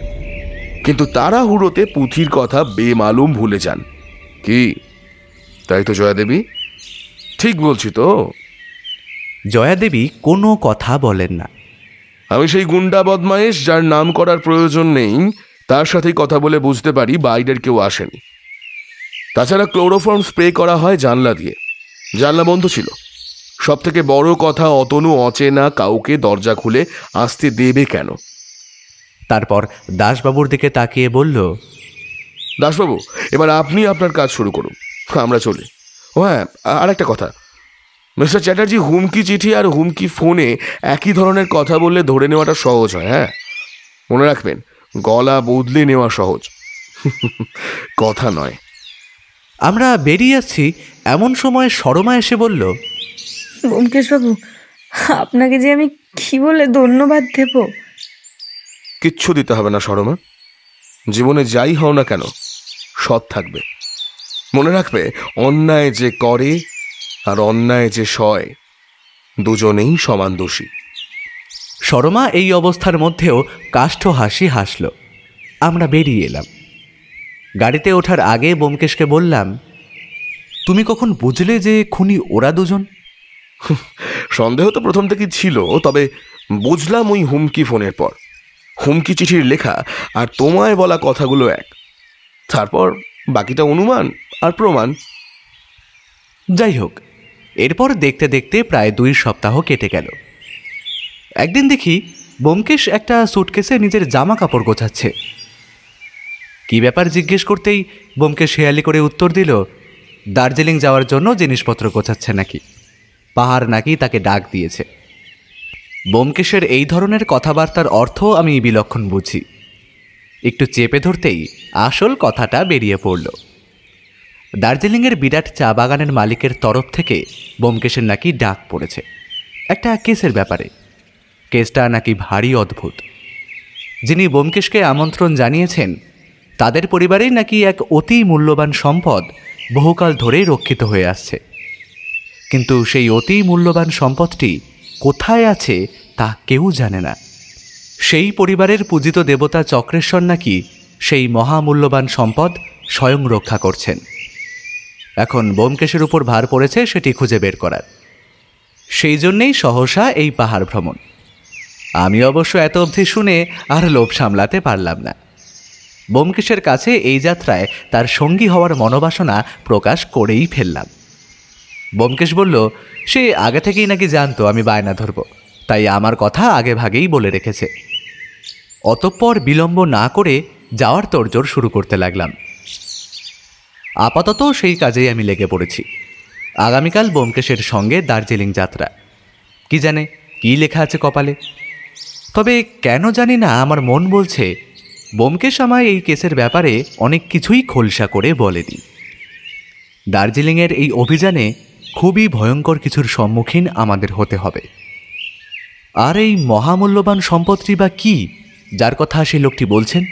কিন্তু তাড়াহুড়োতে পুঁথির কথা বেমালুম ভুলে যান। কি তাই তো জয়াদেবী? ঠিক বলছি তো? জয়াদেবী কোনো কথা বলেন না। আমি সেই গুন্ডা বদমাইশ যার নাম করার প্রয়োজন নেই তার সাথেই কথা বলে বুঝতে পারি বাইরের কেউ আসেনি। তাছাড়া ক্লোরোফর্ম স্প্রে করা হয় জানলা দিয়ে, জানলা বন্ধ ছিল। সব থেকে বড় কথা, অতনু অচেনা কাউকে দরজা খুলে আসতে দেবে কেন? তারপর দাসবাবুর দিকে তাকিয়ে বলল, দাসবাবু, এবার আপনি আপনার কাজ শুরু করুন, আমরা চলি। ও হ্যাঁ, আর একটা কথা, মিস্টার চ্যাটার্জি হুমকি চিঠি আর হুমকি ফোনে একই ধরনের কথা বললে ধরে নেওয়াটা সহজ হয়। হ্যাঁ, মনে রাখবেন, গলা বদলে নেওয়া সহজ, কথা নয়। আমরা বেরিয়ে আসছি, এমন সময় সরমা এসে বলল, ব্যোমকেশবাবু, আপনাকে যে আমি কি বলে ধন্যবাদ দেব। কিচ্ছু দিতে হবে না সরমা। জীবনে যাই হও না কেন সৎ থাকবে। মনে রাখবে, অন্যায় যে করে আর অন্যায় যে সয়, দুজনেই সমান দোষী। সরমা এই অবস্থার মধ্যেও কাষ্ঠ হাসি হাসল। আমরা বেরিয়ে এলাম। গাড়িতে ওঠার আগে ব্যোমকেশকে বললাম, তুমি কখন বুঝলে যে খুনি ওরা দুজন? সন্দেহ তো প্রথম থেকেই ছিল, তবে বুঝলাম ওই হুমকি ফোনের পর। হুমকি চিঠির লেখা আর তোমায় বলা কথাগুলো এক। তারপর বাকিটা অনুমান আর প্রমাণ। যাই হোক, এরপর দেখতে দেখতে প্রায় 2 সপ্তাহ কেটে গেল। একদিন দেখি ব্যোমকেশ একটা সুটকেসে নিজের জামা কাপড় গোছাচ্ছে। কি ব্যাপার জিজ্ঞেস করতেই ব্যোমকেশ হেয়ালি করে উত্তর দিল, দার্জিলিং যাওয়ার জন্য জিনিসপত্র গোছাচ্ছে নাকি, পাহাড় নাকি তাকে ডাক দিয়েছে। ব্যোমকেশের এই ধরনের কথাবার্তার অর্থ আমি বিলক্ষণ বুঝি। একটু চেপে ধরতেই আসল কথাটা বেরিয়ে পড়ল। দার্জিলিংয়ের বিরাট চা বাগানের মালিকের তরফ থেকে ব্যোমকেশের নাকি ডাক পড়েছে একটা কেসের ব্যাপারে। কেসটা নাকি ভারী অদ্ভুত। যিনি ব্যোমকেশকে আমন্ত্রণ জানিয়েছেন তাদের পরিবারেই নাকি এক অতি মূল্যবান সম্পদ বহুকাল ধরেই রক্ষিত হয়ে আসছে, কিন্তু সেই অতি মূল্যবান সম্পদটি কোথায় আছে তা কেউ জানে না। সেই পরিবারের পূজিত দেবতা চক্রেশ্বর নাকি সেই মহামূল্যবান সম্পদ স্বয়ং রক্ষা করছেন। এখন ব্যোমকেশের উপর ভার পড়েছে সেটি খুঁজে বের করার। সেই জন্যেই সহসা এই পাহাড় ভ্রমণ। আমি অবশ্য এত অবধি শুনে আর লোভ সামলাতে পারলাম না। ব্যোমকেশের কাছে এই যাত্রায় তার সঙ্গী হওয়ার মনোবাসনা প্রকাশ করেই ফেললাম। ব্যোমকেশ বলল সে আগে থেকেই নাকি জানতো আমি বায়না ধরব, তাই আমার কথা আগে ভাগেই বলে রেখেছে। অতঃপর বিলম্ব না করে যাওয়ার তোড়জোড় শুরু করতে লাগলাম। আপাতত সেই কাজেই আমি লেগে পড়েছি। আগামীকাল ব্যোমকেশের সঙ্গে দার্জিলিং যাত্রা। কি জানে কি লেখা আছে কপালে। তবে কেন জানি না আমার মন বলছে ব্যোমকেশ আমায় এই কেসের ব্যাপারে অনেক কিছুই খোলসা করে বলেনি। দার্জিলিংয়ের এই অভিযানে খুবই ভয়ঙ্কর কিছুর সম্মুখীন আমাদের হতে হবে। আর এই মহামূল্যবান সম্পদটি বা কি যার কথা সেই লোকটি বলছেন?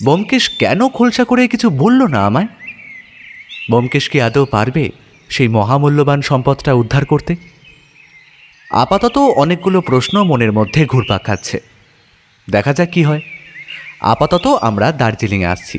ব্যোমকেশ কেন খোলসা করে কিছু বলল না আমায়? ব্যোমকেশ কি আদৌ পারবে সেই মহামূল্যবান সম্পদটা উদ্ধার করতে? আপাতত অনেকগুলো প্রশ্ন মনের মধ্যে ঘুরপাক খাচ্ছে। দেখা যাক কি হয়। আপাতত আমরা দার্জিলিংয়ে আসছি।